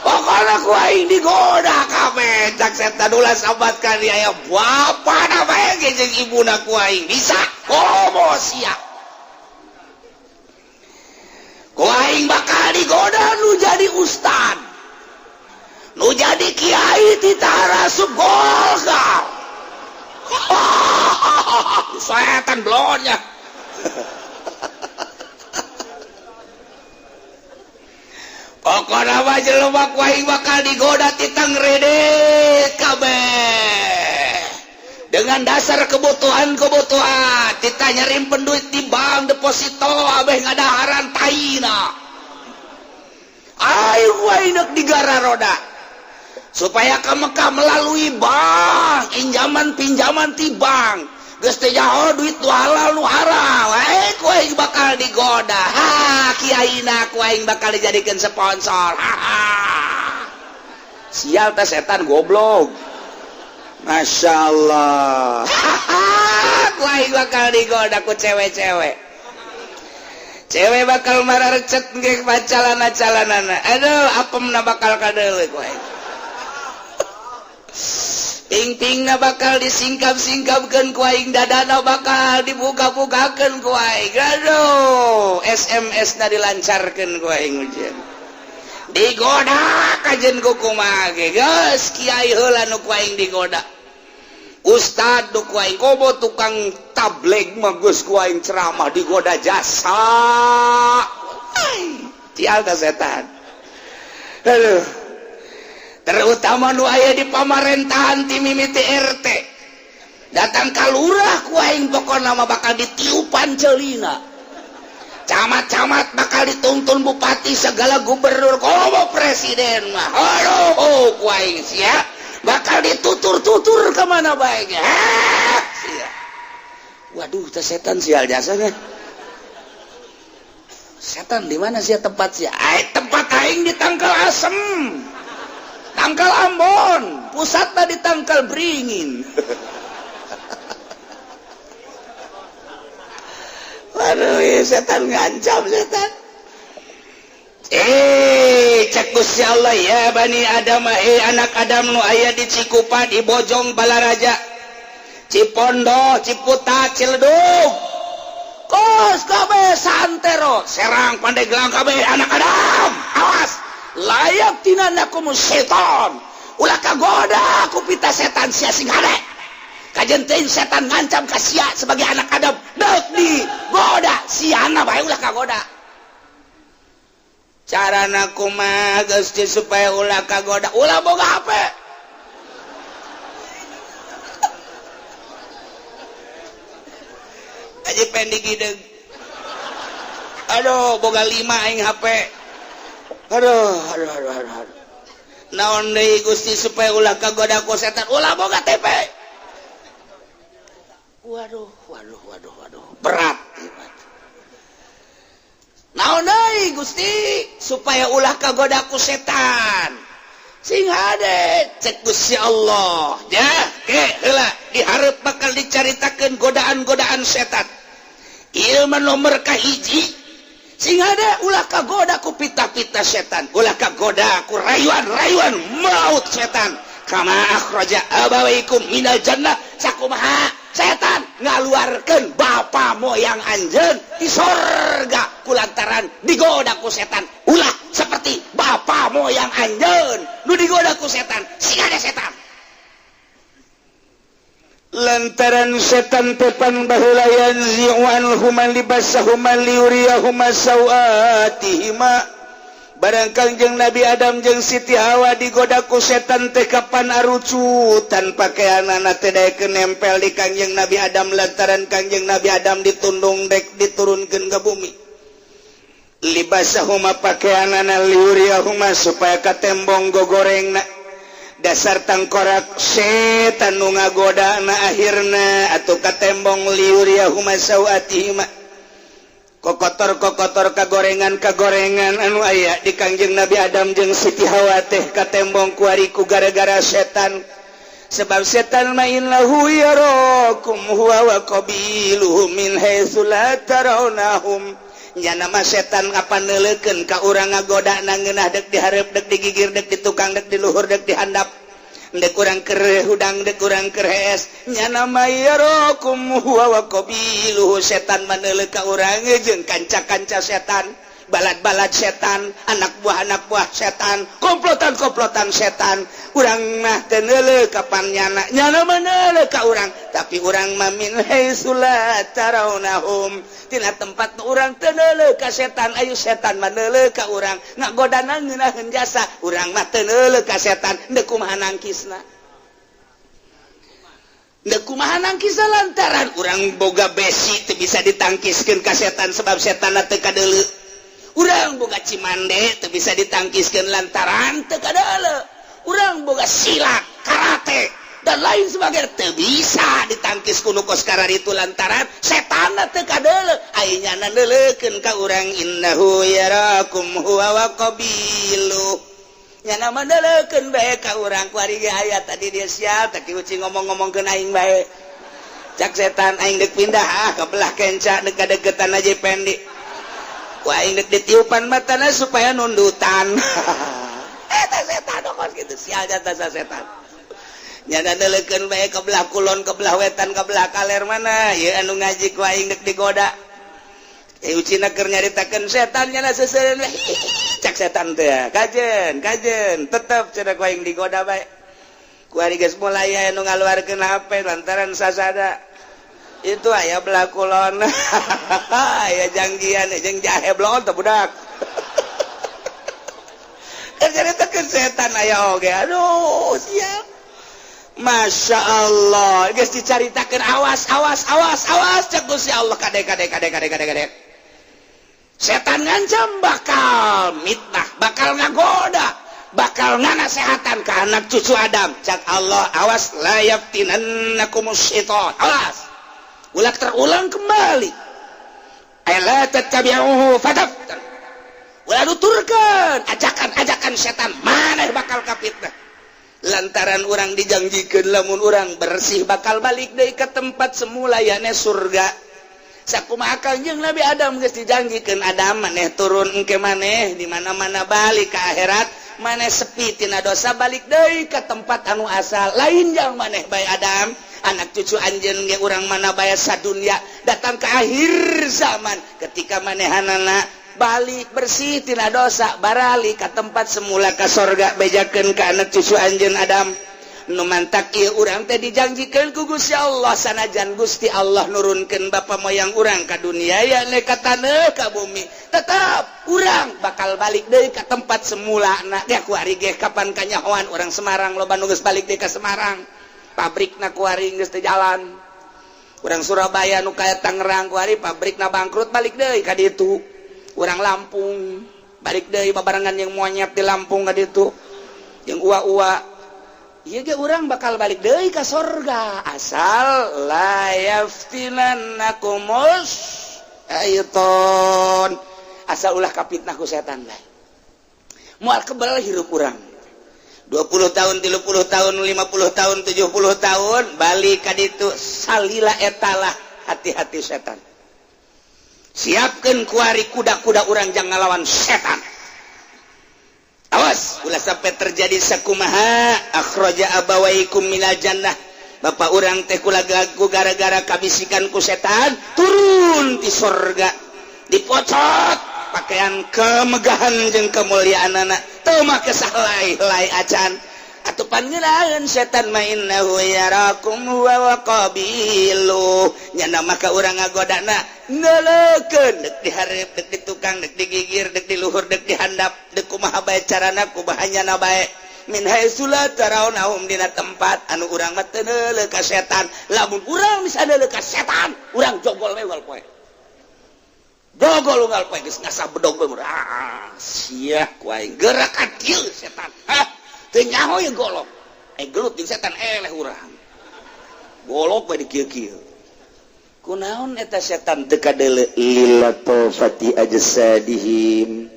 pokoknya ku aing digoda kabeh cak setan ulah sabat ka dia aya bapana bae ge jeung ibuna ku aing bisa komo sia ku aing bakal digoda nu jadi ustad nu jadi kiai ti Tarasub Golkar setan blonnya pokoknya mah jelema ku aing bakal digoda ti Tangredet kabeh dengan dasar kebutuhan ditanya rimpen duit di bank deposito abeh ngadaharan taina ayo ku aing neuk digara roda supaya ka Mekah melalui bank pinjaman ti bank geus teh nyaho duit nu halal nu haram ku aing bakal digoda kiaina ku aing bakal dijadikeun sponsor sial teh setan goblok masyaallah ku aing bakal digoda ku cewek-cewek bakal mararecet ge calana-calanana aduh apemna bakal kadeuleu ku aing ping-pingna bakal disingkap-singkapkeun ku aing dadana bakal dibuka-bukakeun ku aing aduh SMS-na dilancarkeun ku aing ujian digoda kajen ku kumaha ge geus kiai heula nu ku aing digoda ustad nu ku aing komo tukang tabligh mah geus ku aing ceramah digoda jasa tial ta setan aduh terutama nu aya di pamarentahan ti mimiti RT datang ka lurah ku aing pokona mah bakal ditiupan ceulina camat-camat bakal dituntun bupati segala gubernur komo presiden mah aduh ku aing sia bakal ditutur-tutur ke mana bae ge sia waduh teh setan sial jasanya setan di mana sia tempat sia tempat aing di Tangkal Asem Tangkal Ambon, pusatnya di Tangkal Beringin. Waduh, setan ngancam setan. Cek Gusti Allah ya Bani Adam, anak Adam nu aya di Cikupa, di Bojong Balaraja, Cipondo, Ciputa, Ciledug. Kos kabeh santero, Serang Pandeglang kabeh anak Adam. Awas. Layak tinana kumu setan ulah kagoda ku pita setan sia sing hade kajen teh setan ngancam ka sia sebagai anak Adam deuk di goda siana bae ulah kagoda carana kumaha geus supaya ulah kagoda ulah boga HP aja pendig hideung aduh boga 5 aing HP aduh naon deui Gusti supaya ulah kagoda ku setan ulah boga TP waduh berat naon deui Gusti supaya ulah kagoda ku setan sing hade cek Gusti Allah ya ke heula dihareup bakal dicaritakeun godaan-godaan setan ieu mah nomor kahiji sing ada ulah kagoda ku pita-pita setan ulah kagoda ku rayuan-rayuan maut setan kama akhraja abawaikum minal jannah sakumaha setan ngaluarkeun bapa moyang anjeun di sorga kulantaran digoda ku setan ulah seperti bapa moyang anjeun nu digoda ku setan sing ada setan lantaran setan tepan baheula yanzi'u anhum libasahum liuriyahum sawatihima barang Kangjeng Nabi Adam jeung Siti Hawa digoda ku setan teh kapan arucutan pakaianana teh daekeun nempel di Kangjeng Nabi Adam lantaran Kangjeng Nabi Adam ditundung dek diturunkeun ka bumi libasahum pakaianana liuriyahum supaya katembong gogorengna dasar tangkorak setan nu ngagodana akhirna atuh katembong liuriyahum sawatihima kokotor kagorengan anu aya di Kangjeng Nabi Adam jeung Siti Hawa teh katembong ku ariku gara-gara setan sebab setan ma innahu yarakum huwa wa qabiluhu min haitsu la tarawnahum nya nama setan kapan neleken ka urang ngagoda nangeunah dek dihareup dek digigir dek ditukang dek diluhur dek dihandap dek urang keur hudang dek urang keur hees nya nama yarakum huwa wa qabiluhu setan maneuleuk ka urang jeung kanca-kanca setan balad-balad setan anak buah setan komplotan setan urang mah teu neuleuh ka pannyana nyana maneuleuk ka urang tapi urang mah min haitsu la tarawnahum tina tempat urang teu neuleuh ka setan ayu setan maneuleuk ka urang ngagodana ngeunaheun jasa urang mah teu neuleuh ka setan deuk kumaha nangkisna lantaran urang boga besi teu bisa ditangkiskeun ka setan sebab setan teu kadeuleu urang boga cimande teu bisa ditangkiskeun lantaran teu kadeuleu urang boga silat karate dan lain sebagainya teu bisa ditangkis kuno koskara itu lantaran setan teu kadeuleu ayeuna neuleukeun ka urang innahu yarakum huwa wa qabiluh nya nama neuleukeun bae ka urang kuari ge aya tadi dia sia teh ucing ngomong-ngomongkeun aing bae cak setan aing deuk pindah ka belah kenca deket-deketan aja pendi wah ini ditiupan matana supaya nundutan eta setan dokos gitu sial jata setan nyana neuleukeun bae ke belah kulon ke belah wetan ke belah kaler mana ieu anu ngaji ku aing deuk digoda ucina keur nyaritakeun setan nyana seuseureun cak setan teh kajen tetep cenah ku aing digoda bae ku ari geus mulai anu ngaluarkeun HP lantaran sasada itu aya belah kulon aya janggian jeung jahe blon teh budak ceritakeun setan aya oge aduh siap Masya Allah geus dicaritakeun awas cek Gusti Allah kade setan ngancam bakal mitnah bakal ngagoda bakal nganasehatan ka anak cucu Adam cak Allah awas la yaftinannakumus syaitan awas ulah terulang kembali ala tattabi'uhu fataftan ulah nuturkeun ajakan setan maneh bakal kapitnah lantaran urang dijanjikeun lamun urang bersih bakal balik deui ka tempat semula yane surga sakumaha Kangjeng Nabi Adam geus dijanjikeun Adam maneh turun engke maneh di mana-mana balik ka akhirat maneh sepi tina dosa balik deui ka tempat anu asal lain jang maneh bae Adam anak cucu anjeun ge urang mana bae sadunya datang ke akhir zaman ketika manehanana balik bersih tina dosa barali ka tempat semula ka sorga bejakeun ka anak cucu anjeun Adam nu mantak ieu urang teh dijanjikeun ku Gusti Allah sanajan Gusti Allah nurunkeun bapa moyang urang ka dunia ya ne ka taneuh ka bumi tetap urang bakal balik deui ka tempat semula na ge ku ari ge kapan kanyahoan urang Semarang loba nu geus balik deui ka Semarang pabrikna kuari geus teu jalan urang Surabaya nu kaya Tangerang kuari pabrikna bangkrut balik deui ka ditu urang Lampung balik deui babarengan yang monyet di Lampung ka ditu jeung uwa-uwa ieu ge urang bakal balik deui ka sorga asal la yaftinannakumus syaiton asal ulah kapitnah ku setan bae moal kebal hirup urang 20 tahun, 30 tahun, 50 tahun, 70 tahun balik ka ditu salila etalah hati-hati setan siapkeun kuari kuda-kuda urang jang ngalawan setan awas ulah sampai terjadi sakumaha akhraja abawaikum minal jannah bapak urang teh kula gagu gara-gara kabisikan ku setan turun di surga dipocot pakaian kemegahan jeung kemuliaanana teu mah kesah lai acan atupan ngeulaeun setan mainnahu yarakum wa qabilu nya nama ka urang ngagodana neuleukeun deuk dihareup deuk ditukang deuk digigir deuk diluhur deuk dihandap deuk kumaha bae carana kubahanyana bae min haitsu la tarawnahum dina tempat anu urang mah teu neuleuh ka setan lamun urang bisa neuleuh ka setan urang jogol we unggal poe dogol unggal poe geus ngasah bedog urang sia ku aing gerak adieu setan teu nyaho ye golok gelut jeung setan eleh urang golok bae di kieu-kieu kunaon eta setan teu kadeuleu lilatofati ajsadihim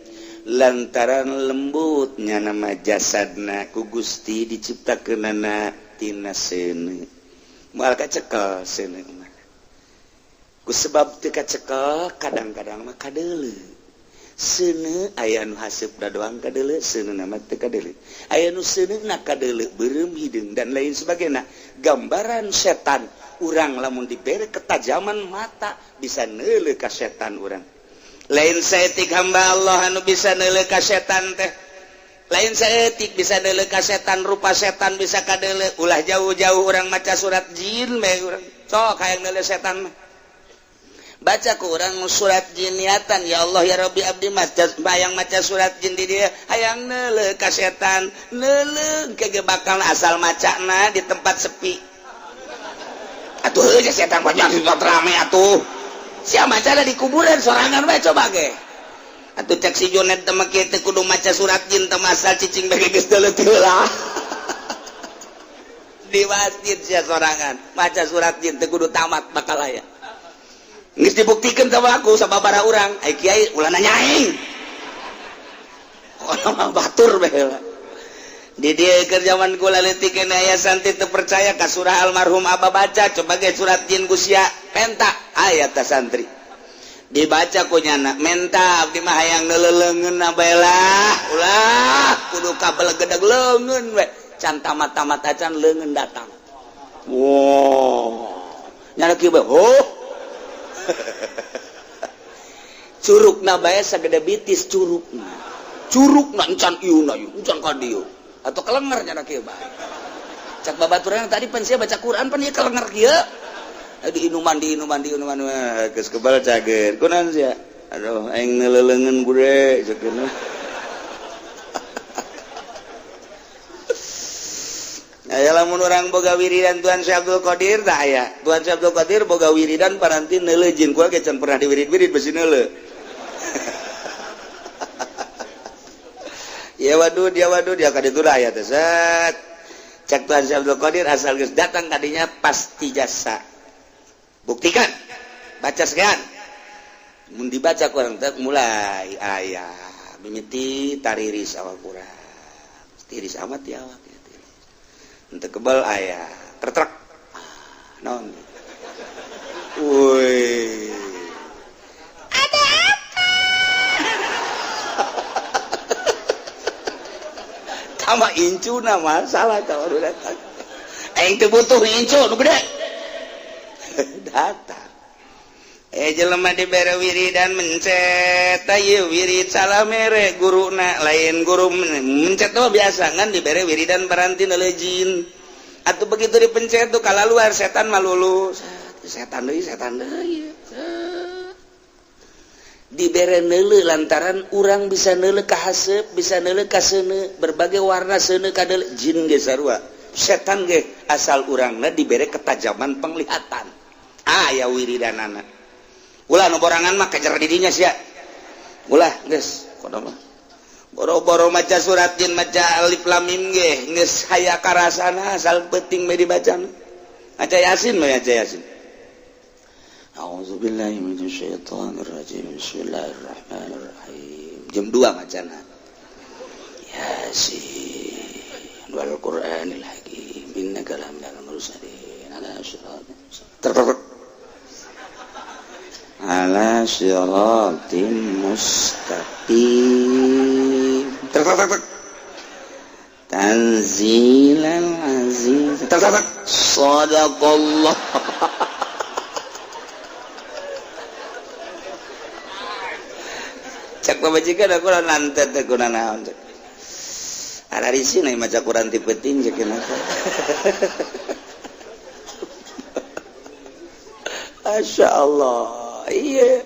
lantaran lembutnya nama jasadna ku Gusti diciptakeunana tina seuneu moal kacekel seuneu sebab teka cekal kadang-kadang maka aya hasib doang aya berem dan lain sebagai gambaran setan urang lamun diberi ketajaman mata bisa neleka setan orang lain sayatik hamba Allah anu bisa neleka setan teh lain sayatik bisa neleka setan rupa setan bisa kadele ulah jauh-jauh orang maca surat jin sok hayang nele setan baca ke orang surat jin niatan ya Allah ya Rabbi abdi bayang maca surat jin di dia hayang nele ka setan nele kege bakal asal macana di tempat sepi atuh aja setan banyak rame atuh sia maca di kuburan sorangan bae coba ge atuh cek si Jonet teh make teh kudu maca surat jin teh masal cicing bege geus teuleut-teulah di masjid sia sorangan maca surat jin teh kudu tamat bakal aya geus dibuktikan sama aku sababaraha urang ai kiai ulah nanyaing orang batur baheula di dieu keur zaman kula leutik kana aya santri teu percaya ka surah almarhum Abah baca coba ge surat jin Gusya penta aya ta santri dibaca ku nyana menta abdi mah hayang neuleuleungeun baheula ulah kudu kabel gedeg leungeun we can tamat-tamat acan leungeun datang wow nyana kieu curugna bae sagede bitis curugna encan ieu encan ka dieu atau kelenger nya kieu bae cak babaturan tadi pan sia baca Quran pan ieu kelenger kieu di inuman geus kebal cager kunaon sia aduh aing neuleuleungeun gure cekeuna aya lamun urang boga wiridan Tuan Syekh Abdul Qadir tah aya Tuan Syekh Abdul Qadir boga wiridan paranti neuleuh jin kula ge can pernah diwirid-wirid besi neuleuh ya waduh dia kaditu aya teh set cek Tuan Syekh Abdul Qadir asal geus datang kadinya pasti jasa buktikan baca sekian mun dibaca ku urang teh mulai aya mimiti tariris awal Quran tiris amat ya awak untuk kebal ayah tertrek non woi ada apa sama incu nama salah kalau udah datang aing teu butuh incu nu gede datang jelema dibere wiridan mencet ieu wirid salamere guruna lain guru mencet mah biasa kan dibere wiridan paranti neuleuh jin atuh begitu dipencet tuh kala luar setan mah lulus setan deui dibere neuleuh lantaran urang bisa neuleuh ka haseup bisa neuleuh ka seuneu berbagai warna seuneu kadeuleuh jin ge sarua setan ge asal urangna dibere ketajaman penglihatan aya wiridanana ulah nu borangan mah kejar didinya sia ulah geus kodo mah boro-boro maca surat jin maca alif lam mim ge geus haya karasana asal penting me dibaca maca yasin mah maca yasin a'udzubillahi minasyaitonir rajim bismillahirrahmanirrahim jam 2 macana yasin wal qur'anil hakim innaka laminal mursalin ala siratin ala siratim mustaqim tanzilal aziz sadaqallah cak pamajikan aku nantet aku nanaon ada di sini maca Quran ti penting cek kenapa Masya Allah iya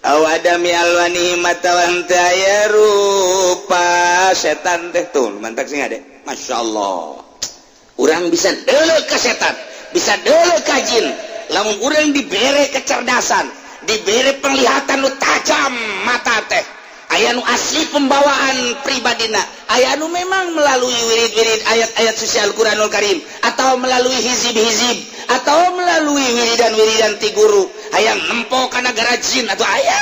awadami alwani matawan taya rupa setan teh tuh mantak sing ade Masya Allah urang bisa deuleuh ka setan bisa deuleuh ka jin lamun urang dibere kecerdasan dibere penglihatan nu tajam mata teh aya nu asli pembawaan pribadina aya nu memang melalui wirid-wirid ayat-ayat suci Al-Qur'anul Karim atau melalui hizib-hizib atau melalui wiridan-wiridan ti guru hayang nempo ka nagara jin atau aya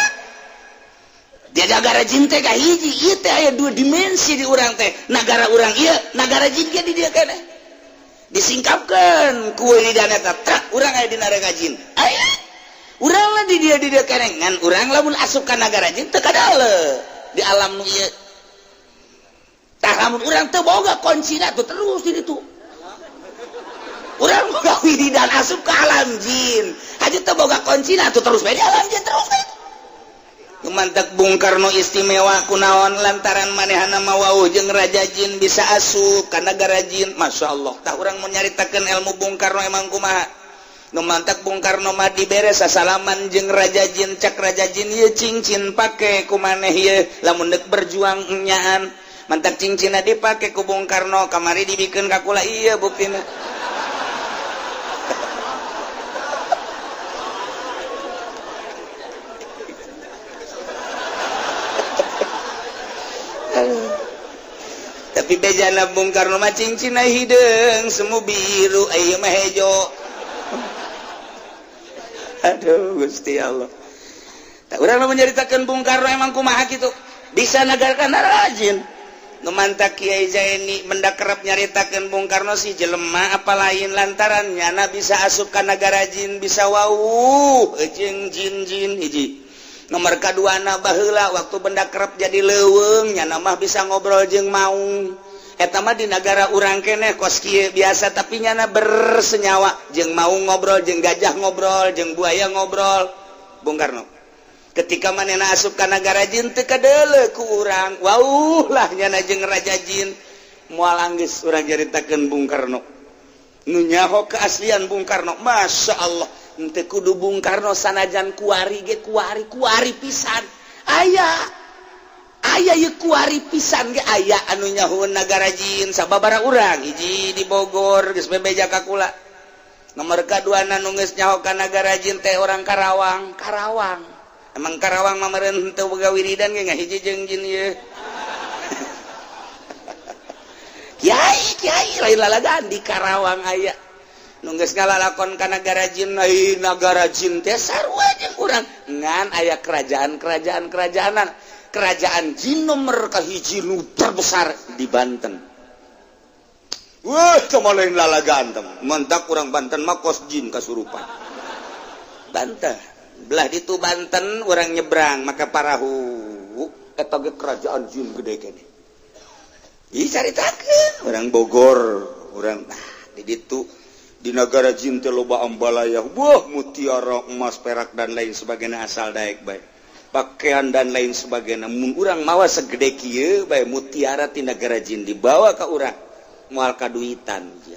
dia nagara jin teh ka hiji ieu teh aya dua dimensi di urang teh nagara urang ieu nagara jin ge di dieu keneh disingkapkeun ku wiridan eta urang aya di nagara jin aya uranglah di dia kerengan urang lamun asup ka nagara jin teu kadale di alam nu ieu tah lamun urang teu boga kuncina tuh terus di ditu urang boga wiridan asup ka alam jin haji teu boga kuncina tuh terus di alam jin terus gitu mantak Bung Karno istimewa kunaon lantaran manehana mawauh jeung raja jin bisa asup ka nagara jin masyaallah tah urang mun nyaritakeun ilmu Bung Karno emang kumaha nu mantak Bung Karno mah dibere sasalaman jeung raja jin cak raja jin ieu cincin pake ku maneh ieu lamun deuk berjuang nyaan mantak cincinna dipake ku Bung Karno kamari dibikeun ka kula ieu buktina tapi bejana Bung Karno mah cincin hideung semu biru ieu mah hejo aduh Gusti Allah tak urang lamun nyaritakeun Bung Karno emang kumaha kitu bisa nagarkan rajin nu mantak Kiai Zaini mendak kerep nyaritakeun Bung Karno si jelema apa lain lantaran nyana bisa asup ka nagara jin bisa wauh jeung jin-jin hiji nomor kaduana baheula waktu benda kerep jadi leuweung nyana mah bisa ngobrol jeung maung eta mah di negara urang keneh kos kieu biasa tapi nyana bersenyawa jeung maung ngobrol jeung gajah ngobrol jeung buaya ngobrol Bung Karno ketika manehna asup ka nagara jin teu kadeuleu ku urang wauh lah nyana jeung raja jin moal anggeus urang jaritakeun Bung Karno nu nyaho keaslian Bung Karno masyaallah ente kudu Bung Karno sanajan kuari ge kuari pisan aya ieu kuari pisan ge aya anu nyahoeun nagara jin sababaraha urang hiji di Bogor geus bebeja ka kula nomor kaduana nu geus nyaho ka nagara jin teh orang Karawang emang Karawang mah meureun henteu boga wiridan ge ngahiji jeung jin ieu kiai lain lalagan di Karawang aya nungges ngalalakon ka nagara jin nagara jin teh sarua jeung urang ngan aya kerajaan jin nomor kahiji nu terbesar di Banten wah kumaha lain lalagaan teh mentak urang Banten mah kos jin kasurupan Banten belah ditu Banten urang nyebrang maka parahu eta ge kerajaan jin gede keneh ieu caritakeun urang Bogor urang di ditu di negara jin teh loba ambalaya wah mutiara emas perak dan lain sebagainya asal daek bae pakaian dan lain sebagainya mun urang mawa segede kieu bae mutiara ti negara jin dibawa ka urang moal kaduitan ja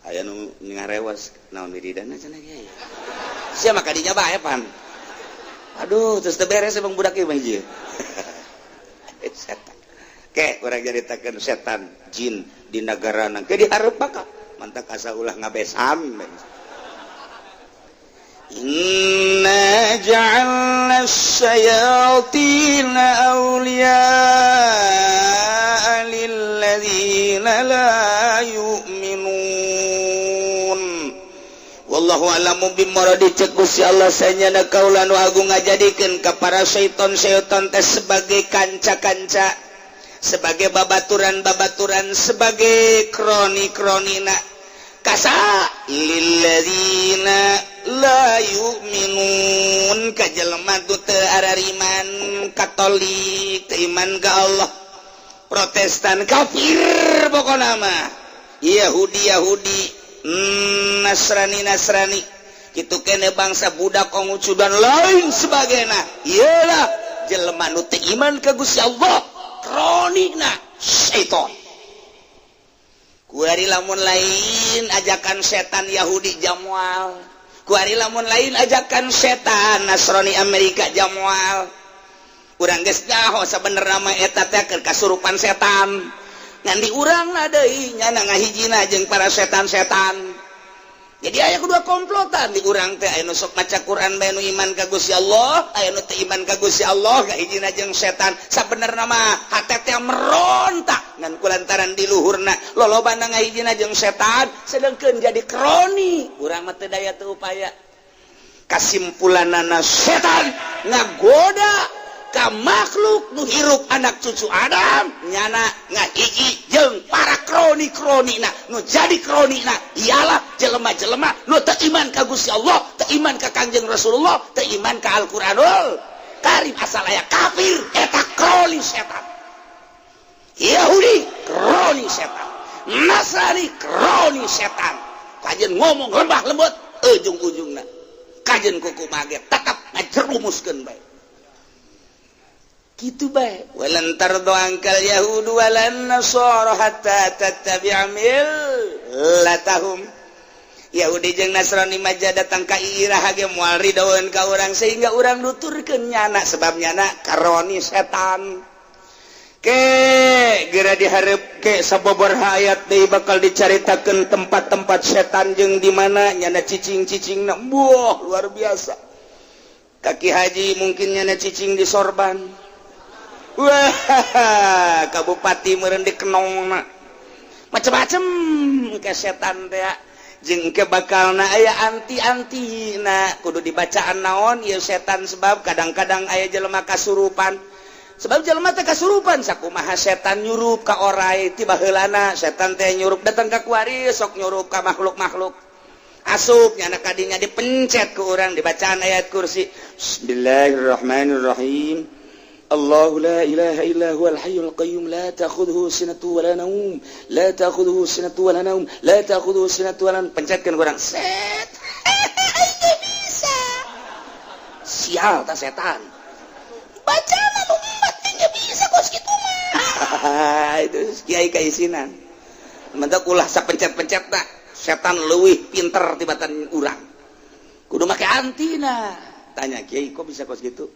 aya nu ngarewas naon wiridanna cenah kieu sia mah kadinya bae pan aduh terus teu beres emang budak ieu mah ieu setan ke urang jaritakeun setan jin di negara nang ke dihareup bakal mantak asa ulah ngabesam inna ja'alna syayatina awliya'a lilladzina la yu'minun wallahu a'lamu bimuradi cek Gusti Allah sanyana kaula nu agung ngajadikeun ka para syaitan teh sebagai kanca-kanca sebagai babaturan sebagai kroni-kronina kasa lilladzina la yu'minun kajelema teu arariman Katolik teu iman ka Allah Protestan kafir pokona mah Yahudi Nasrani kitu kene bangsa budak Konghucu dan lain sebagainya iyalah jelema nu teu iman ka Gusti Allah kronikna syaiton kuari lamun lain ajakan setan Yahudi jamual kuari lamun lain ajakan setan Nasrani Amerika jamual urang geus nyaho sabenerna mah eta teh keur kasurupan setan ngan di urang na deui nyana ngahijina jeung para setan-setan jadi aya kedua komplotan di urang teh aya nu sok maca Quran bae nu iman ka Gusti Allah aya nu teu iman ka Gusti Allah ngahijina jeung setan sabenerna mah hate teh merontak ngan kulantaran di luhurna lolobana ngahijina jeung setan sedengkeun jadi kroni urang mah teu daya teu upaya kasimpulanana setan ngagoda ka makhluk nu hirup anak cucu Adam nyana ngahiji jeung para kroni-kronina nu jadi kronina ialah jelema-jelema nu teu iman ka Gusti Allah, teu iman ka Kangjeng Rasulullah, teu iman ka Al-Qur'anul Karim, asal aya kafir eta kroni setan. Yahudi kroni setan, Nasrani kroni setan. Kajen ngomong lembah lembut ujung-ujungna kajen kuku mage tetap ngajerumuskeun bae kitu bae. Walan tardu ankal yahudu walan nasara hatta tattabi'a millatahum. Yahudi jeung Nasrani mah datang ka irah ge moal ridaeun ka urang sehingga urang nuturkeun nyana sebab nyana karoni setan. Ke gera diharap ke sababor hayat deui bakal dicaritakeun tempat-tempat setan jeung di mana nyana cicing-cicingna buah luar biasa. Kaki haji mungkin nyana cicing di sorban. Wah, kabupati meureun dikenongna. Macem-macem ke setan teh jeung ke bakalna aya anti-antina kudu dibacaan naon ieu setan sebab kadang-kadang aya jelema kasurupan. Sebab jelema teh kasurupan sakumaha setan nyurup ka oray tiba heulana setan teh nyurup datang ka kuari sok nyurup ka makhluk-makhluk asup nyana kadinya dipencet ku urang dibacaan ayat kursi Bismillahirrahmanirrahim Allahu la ilaha illa huwal hayyul qayyum la ta'khudhuhu sinatun wa la naum la ta'khudhuhu sinatun wa la naum la ta'khudhuhu sinatun wa la naum pencetkeun urang set bisa sial ta setan bacaan lu bisa kos gitu mah itu kiai kaisinan mentak ulah sapencet-pencet nak setan leuwih pinter tibatan urang kudu make antina tanya kiai kok bisa kos gitu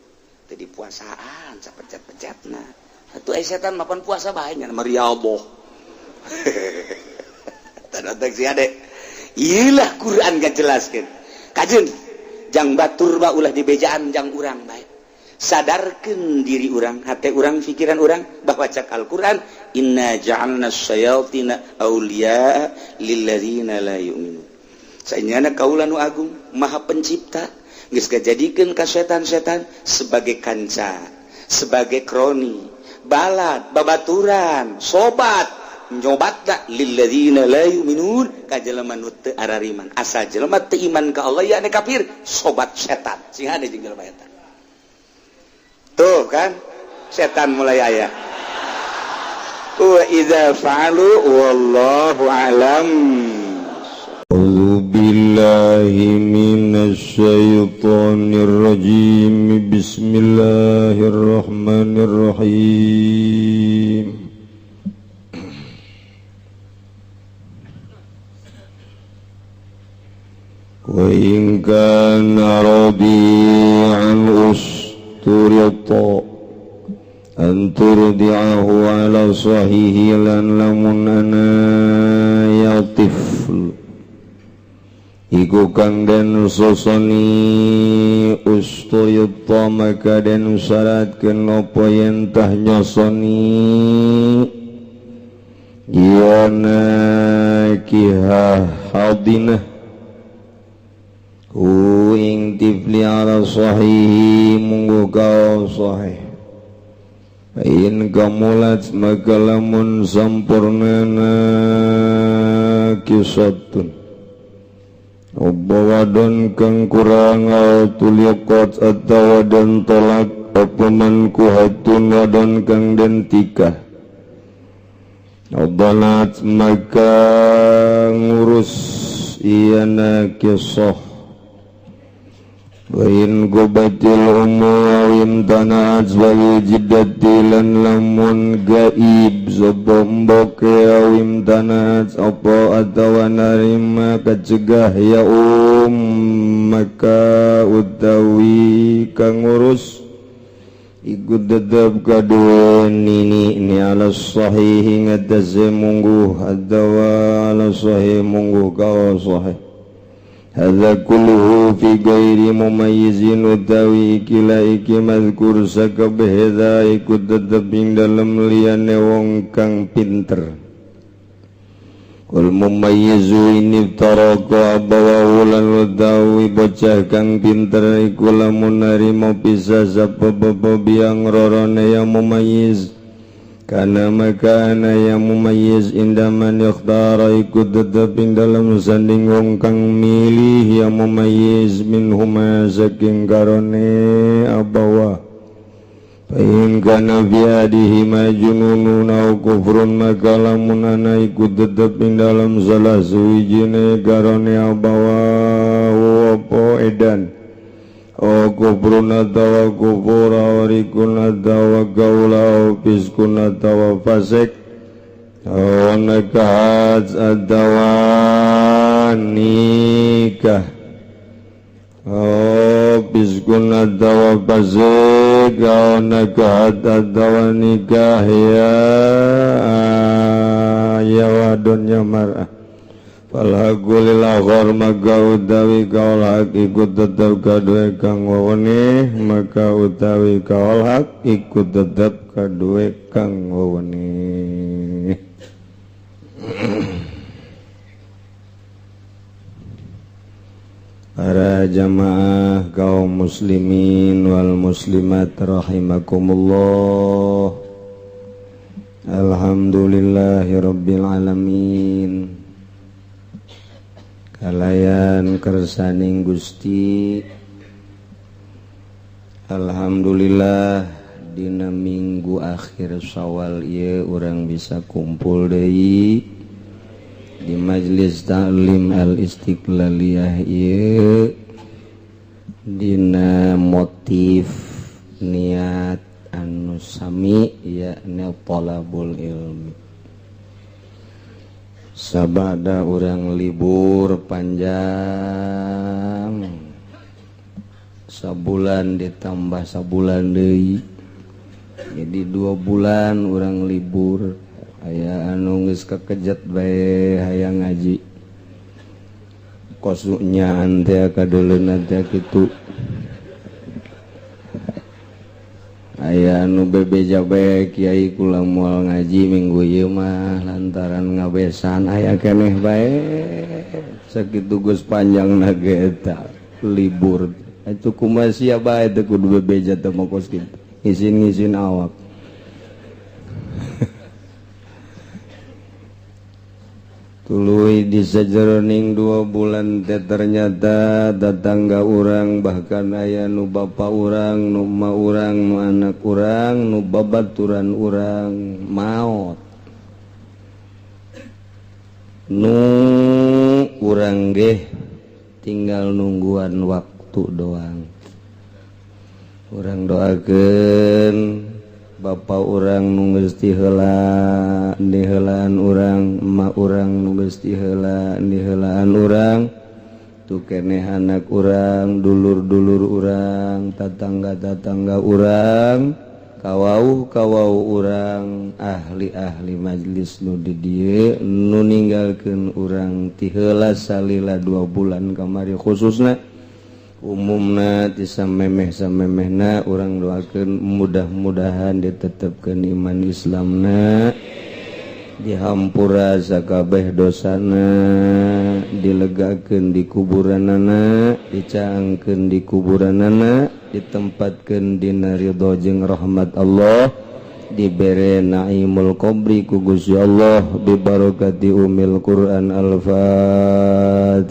tadi puasaan sapencet-pencetna atuh aya setan mapan puasa bae nya mariaboh tanatek si ade ieulah Quran gajelaskeun kajeun jang batur ba ulah dibejaan jang urang bae sadarkan diri orang, hati orang, pikiran orang bahwa cak Al-Quran inna ja'alna syayatina awliya lilladzina la yu'minun. Saenyana kaula nu agung maha pencipta geus gajadikeun ka setan-setan sebagai kanca, sebagai kroni, balad, babaturan, sobat, nyobatna lilladzina la yu'minun ka jelema nu teu arariman. Asa jelema teu iman ka Allah ya ane kafir, sobat setan. Sing hade jeung jelema eta. Tuh kan setan mulai aya wa idza fa'alu wallahu a'lam. A'udzu billahi minasy syaithanir rajim. Bismillahirrahmanirrahim. Wa in kana rabi'an turiyata anturdi'ahu ala sahihi lan lamun ana yatif iku kang den sosoni ustuyata maka den syaratkeun apa yen tah nyosoni yana kiha hadinah ing tifli ala sahihi munggu kau sahih in kamulat maka lamun sampurnana kisatun obawadon kang kurang tuliqat atawa dan tolak apaman kuhatun wadon kang den tikah obalat maka ngurus iyana kisah wa in gubatil umawim tana'at wal jiddati lan lamun gaib zobombok awim tana'at apa atawa narima kacegah ya maka utawi kang ngurus iku tetep kadua nini ni ala sahih ngatase mungguh atawa ala sahih mungguh kau sahih. Hadza kulluhu fi ghairi mumayyizin utawi ikila iki mazkur sakabeh hadza iku tetep ing dalem liyane wong kang pinter wal mumayyizu ini taraka abawahu lan utawi bocah kang pinter iku lamun narima pisah sapa biang rorone yang mumayyiz kana maka ana yang mumayyiz indaman yakhtara iku tetep ing dalam sanding wong kang milih yang mumayyiz minhuma saking karone abawa Pain kana biadihi majnunun au kufrun maka lamun ana iku tetep ing dalam salah suwijine garone abawa apa edan o kufrun atawa kufur awarikun atawa gaula o fiskun atawa fasik o nakahat atawa nikah biskun atawa fasik au nakahat atawa nikah ya wadonnya mar'ah falhaqulil akhor maka utawi kaul hak ikut tetap kadue kang wawene maka utawi kaul hak ikut tetap kadue kang wawene para jamaah kaum muslimin wal muslimat rahimakumullah. Alhamdulillahirabbil alamin. Kalayan kersaning Gusti alhamdulillah dina minggu akhir Syawal ieu urang bisa kumpul deui di Majlis Ta'lim Al-Istiqlaliyah ieu dina motif niat anu sami yakni thalabul ilmi sabada urang libur panjang sabulan ditambah sabulan deui jadi 2 bulan urang libur aya anu geus kakejat bae hayang ngaji kosunya ante kadeuleuna teh kitu aya anu bebeja bae kiai kula moal ngaji minggu ieu mah lantaran ngabesan aya keneh bae sakitu geus panjangna ge eta libur atuh kumaha sia bae teh kudu bebeja teh mah kos kitu ngizin-ngizin awak tuluy di sajeroning 2 bulan teh ternyata tetangga urang bahkan aya nu bapa urang nu ma urang nu anak urang nu babaturan urang maot nu urang ge tinggal nungguan waktu doang urang doakeun bapa urang nu geus ti heula di heulaan urang emak urang nu geus ti heula di heulaan urang tu keneh anak urang dulur-dulur urang tatangga-tatangga urang kawauh-kawauh urang ahli-ahli majlis nu di dieu nu ninggalkeun urang ti heula salila 2 bulan kamari khususna umumna ti samemeh-samemehna urang doakeun mudah-mudahan ditetepkeun iman Islamna dihampura sakabeh dosana dilegakeun di kuburanana dicaangkeun di kuburanana ditempatkeun dina ridho jeung rahmat Allah dibere naimul qabri ku Gusti Allah bi barakati umil Quran al-Fatihah.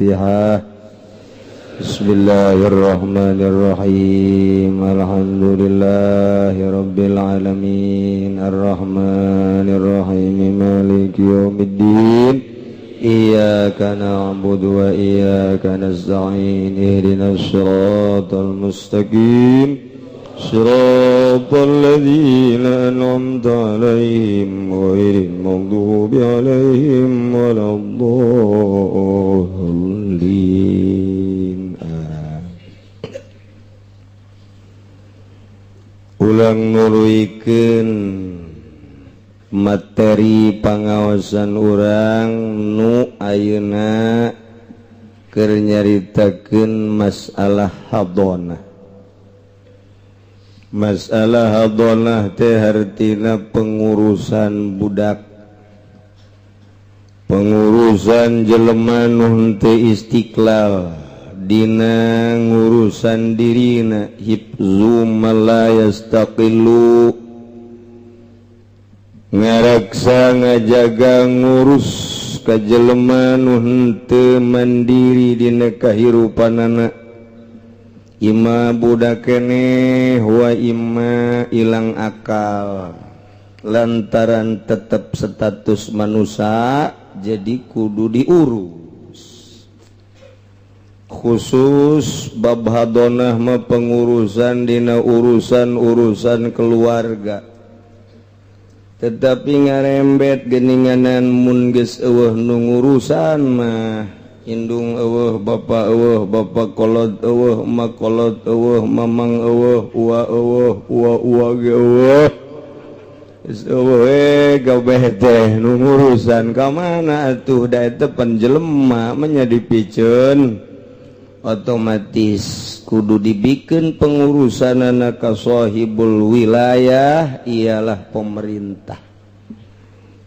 Bismillahirrahmanirrahim. Alhamdulillahirabbil alamin. Arrahmanirrahim. Maliki yaumiddin. Iyyaka na'budu wa iyyaka nasta'in. Ihdinas shiratal mustaqim. Shiratal ladzina an'amta 'alaihim ghairil maghdubi 'alaihim waladdallin. Ulang nuruikeun materi pangaosan urang nu ayeuna keur nyaritakeun masalah hadonah. Masalah hadonah teh hartina pengurusan budak pengurusan jelema nu teu istiqlal dina ngurusan dirina hifzu malayastaqillu ngaraksa ngajaga ngurus ka jelema nu henteu mandiri dina kahirupanana imma budak keneh wa imma ilang akal lantaran tetap status manusia jadi kudu diurus khusus bab hadonah mah pengurusan dina urusan keluarga tetapi ngarembet geninganan mun geus eueuh nu ngurusan mah indung eueuh bapak kolot eueuh emak kolot eueuh mamang eueuh ua ge eueuh geus eueuh gabeh teh nu ngurusan ka mana atuh da eta panjelema nya dipikeun otomatis kudu dibikeun pengurusanana ka sahibul wilayah ialah pemerintah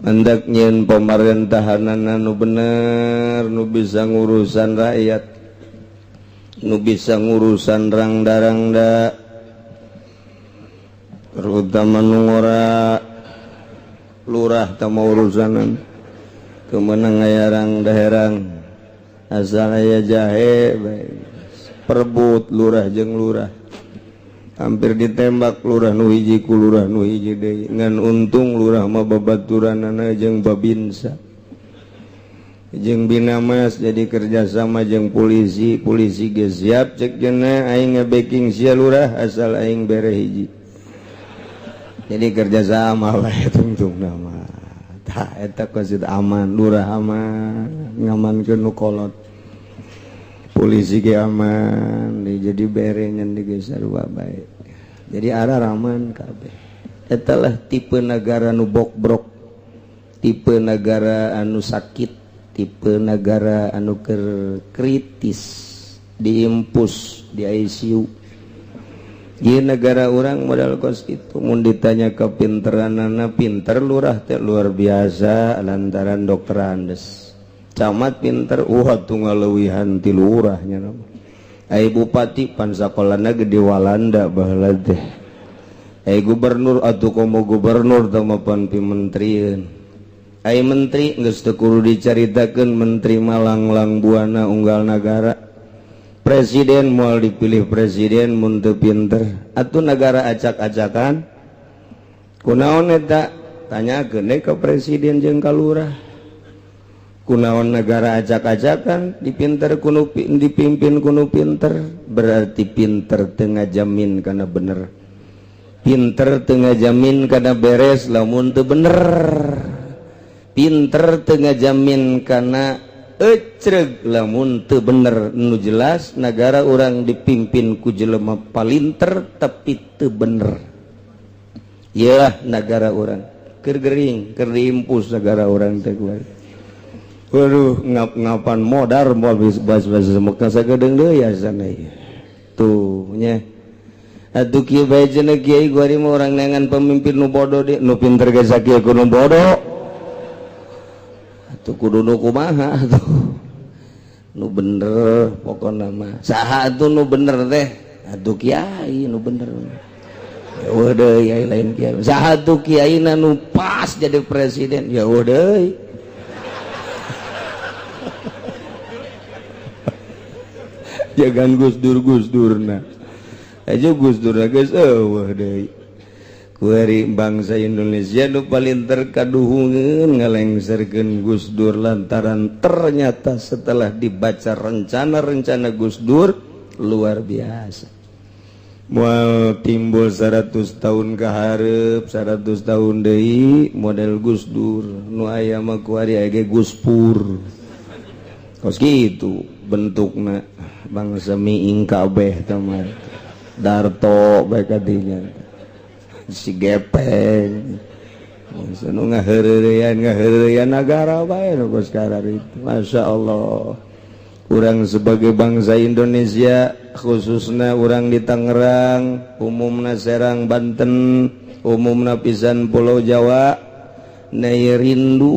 hendak nyeun pemerintahanana nu bener nu bisa ngurusan rakyat nu bisa ngurusan rangda-rangda terutama nu ngora lurah tama urusanan kemenang aya rangda-herang asal aya jahe perebut lurah jeung lurah hampir ditembak lurah nu hiji ku lurah nu hiji deui ngan untung lurah mah babaturanana jeung babinsa jeung binamas jadi kerjasama jeung polisi ge siap cek cenah aing nge-backing sia lurah asal aing bere hiji jadi kerjasama wae tungtungna mah tah eta kosid aman lurah aman ngamankeun nu kolot polisi ge aman jadi berengan di ge sarua bae jadi arah aman kabeh eta lah tipe negara nu bok-brok tipe negara anu sakit tipe negara anu kritis diimpus di ICU di negara orang modal kos itu mun ditanya kepinteranana pinter lurah teh luar biasa lantaran dokter Andes camat pinter tunggal leuwihan ti lurahnya nama ai bupati pan sakolana gede Walanda baheula teh ai gubernur atuh komo gubernur teh mah pan pimentrieun ai menteri geus teu kudu dicaritakeun menteri malanglang buana unggal negara presiden moal dipilih presiden mun teu pinter atuh negara acak-acakan kunaon eta tanyakeun deui ka presiden jeung ka lurah kunaon negara acak-acakan dipimpin kuno pinter berarti pinter teu ngajamin kana bener pinter teu ngajamin kana beres lamun teu bener pinter teu ngajamin kana ecreg lamun teu bener nu jelas negara orang dipimpin ku jelema palinter tapi teu bener iyalah negara orang keur gering keur diimpus negara orang teh waduh ngap-ngapan modar moal bahas-bahas semek sagedeung deui asana ieu tuh nya atuh kieu bae cenah kiai gua mah urang neangan pemimpin nu bodoh de nu pinter ge sakieu kudu bodoh atuh kudu nu kumaha atuh nu bener pokona mah saha atuh nu bener teh atuh kiai nu bener ya deui ai lain kiai saha atuh kiaina nu pas jadi presiden ya deui jangan Gus Dur nah aja Gus Dur geus eueuh deui kuari bangsa Indonesia nu paling terkaduhungeun ngalengserkeun Gus Dur lantaran ternyata setelah dibaca rencana Gus Dur luar biasa moal timbul 100 tahun ka hareup 100 tahun deui model Gus Dur nu aya mah kuari aya ge Gus Pur kos kitu bentukna bangsa miing kabeh teman Darto bae kadinya si gepeng nu ngaheureuyaan negara bae nu kos karar itu Masya Allah urang sebagai bangsa Indonesia khususnya urang di Tangerang umumna Serang Banten umumna pisan Pulau Jawa rindu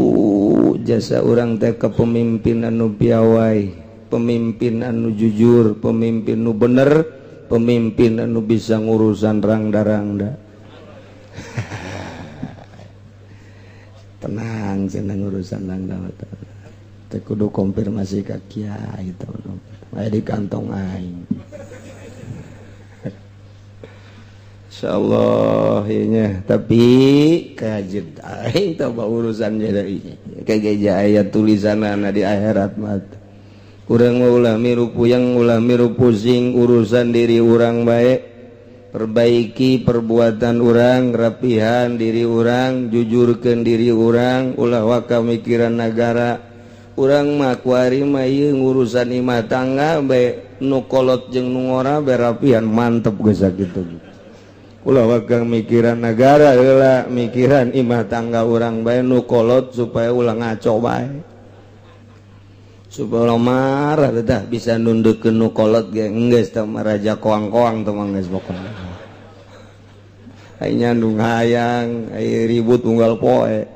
jasa orang teh kepemimpinan anu piawai, pemimpin anu jujur, pemimpin nu bener, pemimpin anu bisa ngurusan rangda-rangda. Tenang cenah urusan rangda teh kudu konfirmasi ka kiai teh aya di kantong aing. Insyaallah nya tapi kajet aing teh urusannya dari kageja aya tulisanana di akhirat mah urang mah ulah miru puyeng ulah miru pusing urusan diri urang bae perbaiki perbuatan urang rapihan diri urang jujurkeun diri urang ulah waka mikiran negara urang mah kuari mah ieu ngurusan imah tangga bae nu kolot jeung nu ngora bae rapihan mantep geus sakitu. Ulah wakang mikiran negara heula mikiran imah tangga urang bae nu kolot supaya ulah ngaco bae supaya ulah marah teh bisa nundeukeun nu kolot ge enggeus teh raja koang-koang teh mah geus pokona ai nyandung hayang ai ribut unggal poe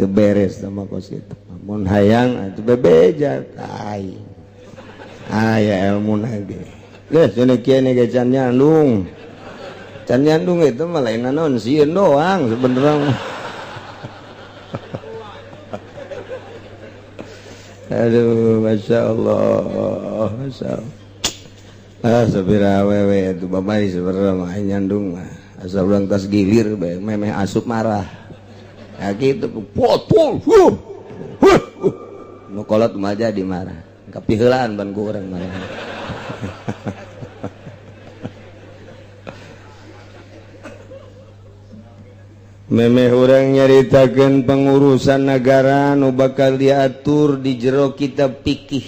teu beres teh mah kos kitu mun hayang atuh bebejat ai aya elmuna ge geus cenah kieu ge can nyandung. Can nyandung itu mah lain naon sieun doang sebenarnya. Aduh, masya Allah, masya Allah. Sabira wewe itu bapari sebenarnya mah nyandung mah. Asal urang tas gilir bae memeh asup marah. Ya gitu potol. Nu kolot mah jadi marah. Kapiheulaan ban ku urang marah. Memeh urang nyaritakeun pengurusan negara nu bakal diatur di jero kitab fikih.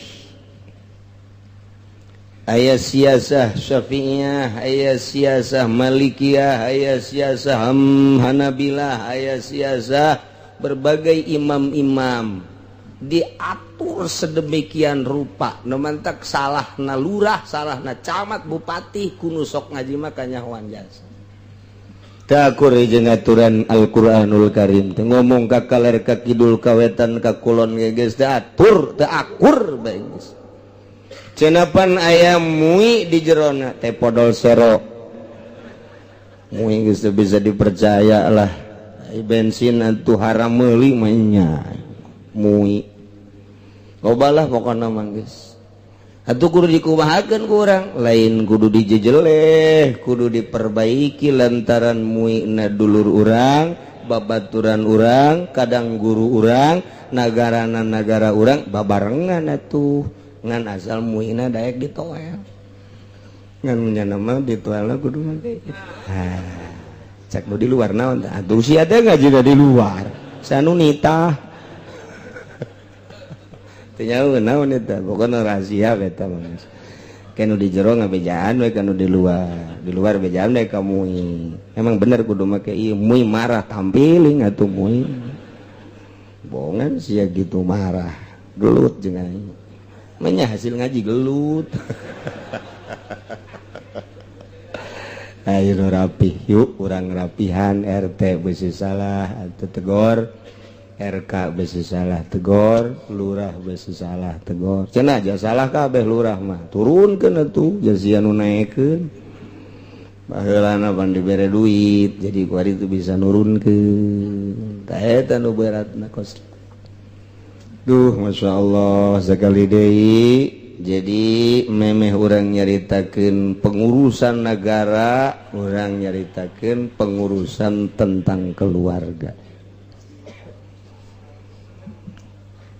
Aya siasah Syafi'iyah, aya siasah Malikiyah, aya siasah Hanabilah, aya siasah berbagai imam-imam. Diatur sedemikian rupa. Nu mantak salahna lurah, salahna camat, bupati, kudu sok ngaji mah kanyahoan jasa. Takur jeung aturan Al-Qur'anul Karim teh ngomong ka kaler ka kidul ka wetan ka kulon ge geus teu atur teu akur bae geus cenah aya mui di jerona teh podol sero mui geus teu bisa dipercaya lah bensin atuh haram meuli mah nya mui loba pokona mah geus atuh kudu dikumahakeun ku urang lain kudu dijejeleh kudu diperbaiki lantaran muina dulur urang babaturan urang kadang guru urang nagarana nagara urang babarengan atuh ngan asal muina daek ditoel ngan nyana mah ditoelna kudu mah cek nu di luar naon tah atuh sia teh ngajina di luar sanu nitah tanya naon eta pokona rahasia eta mah kanu di jero ngabejaan we kanu di luar bejaan we ka mui emang bener kudu make ieu mui marah tampiling atuh mui bongan sia gitu marah gelut jeung aing manya hasil ngaji gelut ayo rapi yuk urang rapihan RT beusi salah atuh tegor RK besi salah tegor, lurah besi salah tegor. Cenah aja salah kabeh lurah mah. Turunkeun atuh jasian nu naekeun. Baheulana pan dibere duit, jadi kuari itu bisa nurunkeun. Tah eta nu beratna kos. Duh, masyaallah sekali deui. Jadi memeh urang nyaritakeun pengurusan negara, urang nyaritakeun pengurusan tentang keluarga.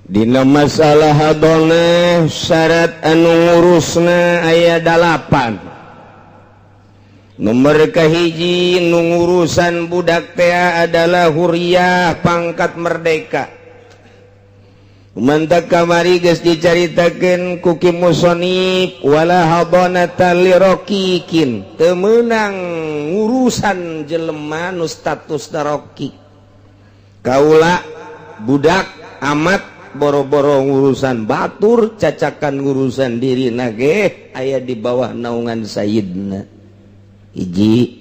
Dina masalah hadona syarat anu ngurusna aya 8. Nomor kahiji nu ngurusan budak teh adalah huriyah pangkat merdeka. Mantak kamari geus dicaritakeun ku Ki Musonib wala hadonata lirokikin teu meunang ngurusan jelema nu status daroki. Kaula budak amat boro-boro ngurusan batur cacakan ngurusan diri nage aya di bawah naungan sayyidna hiji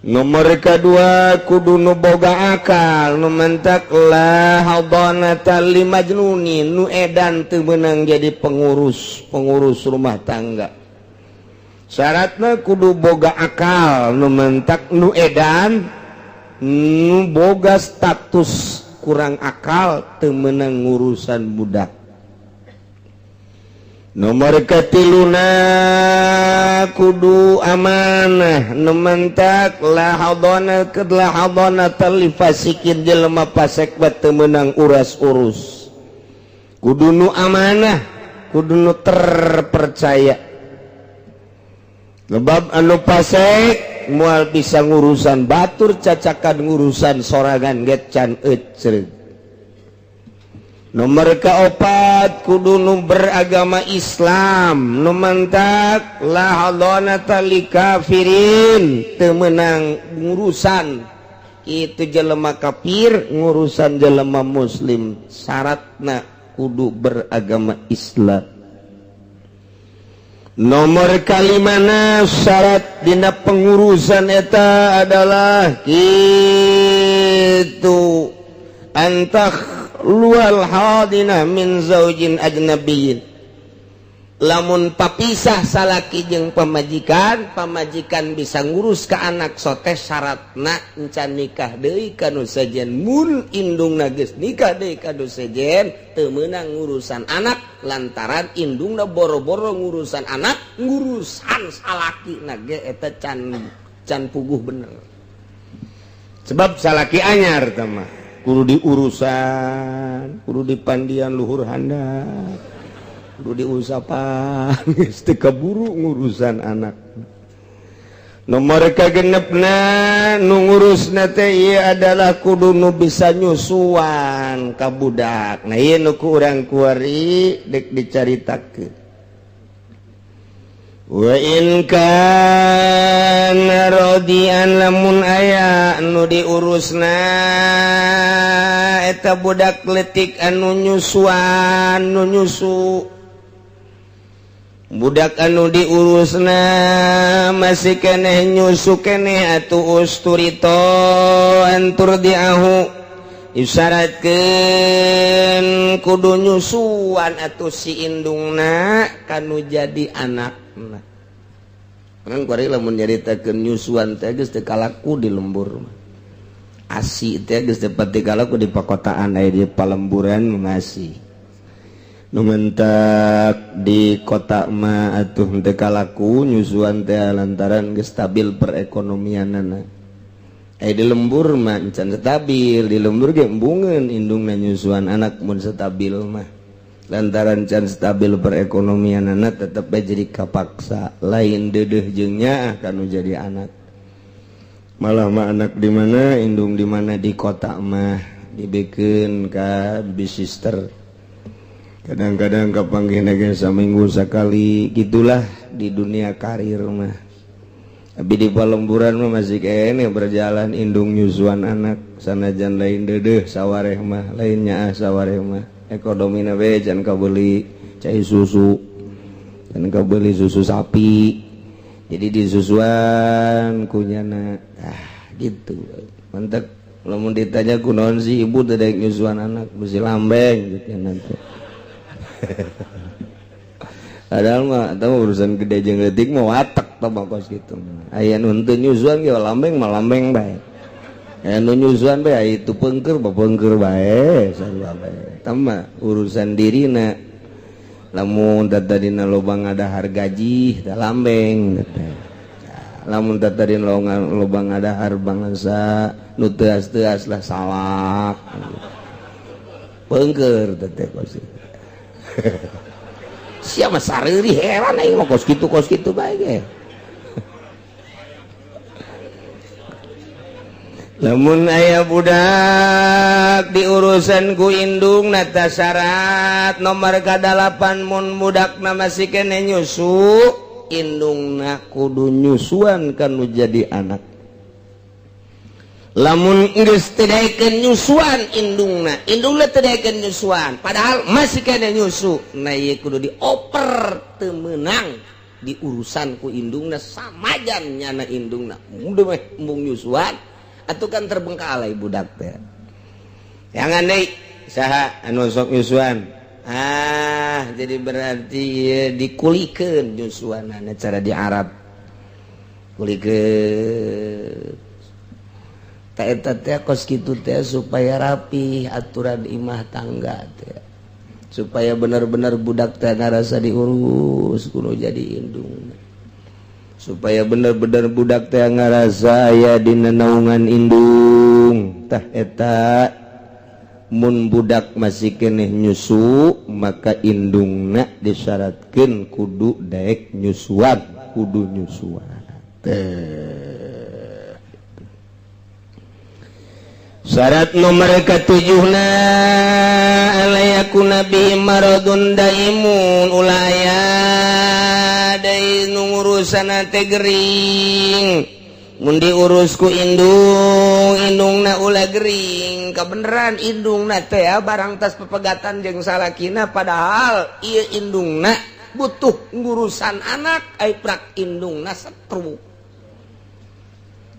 Nomor kedua kudu nu boga akal, nu mentak lah hadanata limajnuni, nu edan teu meunang jadi pengurus rumah tangga. Syaratna kudu boga akal, nu mentak nu edan, nu boga status kurang akal teu meunang ngurusan budak. Nomor ketiluna kudu amanah, nu mentak la hadana talifasikin jelema pasek teu meunang uras-urus. Kudu nu amanah, kudu nu terpercaya. Lebab anu pasek moal bisa ngurusan batur cacakan ngurusan sorangan get can ecreug. Nomor keopat kudu nu beragama Islam, nu mentak la hadana talikafirin, teu meunang ngurusan itu jelema kafir ngurusan jelema muslim. Syaratna kudu beragama Islam. Nomor kalimana syarat dina pengurusan eta adalah kitu antah lual hadina min zaujin ajnabiyyin. Lamun papisah salaki jeung pamajikan bisa ngurus ka anak sote syaratna encan nikah deui kanu sejen. Mun indungna geus nikah deui kanu sejen teu meunang ngurusan anak lantaran indungna boro-boro ngurusan anak, ngurusan salaki ge eta can puguh bener. Sebab salaki anyar teh mah kudu diurusan, kudu dipandian luhur handap, kudu diusapan, geus teu kaburu ngurusan anak. Nomor kagenepna nu ngurusna teh ieu adalah kudu nu bisa nyusuan ka budak. Nah ieu nu ku urang kuari dek dicaritakeun. Wa in kana radian lamun aya anu diurusna eta budak leutik anu nyusuan nu nyusu. Budak anu diurusna masih keneh nyusu keneh atuh usturito antur diahu isyaratkeun kudu nyusuan atuh si indungna kanu jadi anak. Kan kuari lamun nyaritakeun nyusuan teh geus teu kalaku di lembur. Asi teh geus teu pati kalaku di pakotaan aya di palemburan masih. Nu mentak di kota mah atuh teu kalaku nyusuan teh lantaran geus stabil perekonomianna. Aya di lembur mah encan stabil, di lembur ge embungeun indungna nyusuan anak mun stabil mah. Lantaran can stabil perekonomian anak tetep jadi kapaksa lain dedeh jeung nyaah kanu jadi anak. Malah mah anak di mana indung di mana di kota mah dibikeun ka bisister. Kadang-kadang kapanggihna ge saminggu sakali gitulah di dunia karir mah. Abi di palemburan mah masih kene berjalan indung nyusuan anak sanajan lain dedeh sawareh mah lain nyaah sawareh mah. Ekonomina we can kabeli cai susu, can kabeli susu sapi, jadi disusuan kunyana, gitu. Mantap. Lamun ditanya kunaon si ibu teu daek nyusuan anak, mesti lambeng gitu nanti. Padahal mah tahu urusan gede jeung leutik mah watek tah bakos kitu. Aya nu henteu nyusuan ge lambeng mah lambeng bae. Anu nyusuan bae itu peungkeur bapeungkeur bae sarua bae. Tama urusan dirina lamun tadina lobang ngadahar gaji teh lambeng teh. Lamun tadina lobang ngadahar bangsa nu teuas-teuas lah salak. Peungkeur teh kos. Sia mah sareuri heran aing mah kos kitu bae ge. Lamun aya budak diurusan ku indung nata syarat nomor kadalapan mun budakna masih kene nyusu indungna kudu nyusuan kanu jadi anak. Lamun geus teu daekeun nyusuan indungna teu daekeun nyusuan padahal masih kene nyusu nah ieu kudu dioper teu meunang di urusanku indungna samajan nyana indungna embung nyusuan atuh kan terbengkalai budak teh jangan deui saha anu sok nyusuan jadi berarti dikulikeun nyusuanana cara di Arab kulikeun ta eta teh kos kitu teh supaya rapi aturan imah tangga teh supaya benar-benar budak teh ngarasa diurus kudu jadi indung supaya benar-benar budak teh ngarasa aya dina naungan indung tah eta mun budak masih keneh nyusu maka indungna disyaratkeun kudu daek nyusuan kudu nyusuan syarat nomor ketujuhna alayakuna bi maradun daimun ulaya dai ngurusan teh gering mun diurus ku indungna ulah gering kabeneran indungna teh barang tas pepegatan jeung salakina padahal ieu indungna butuh ngurusan anak ai prak indungna setruk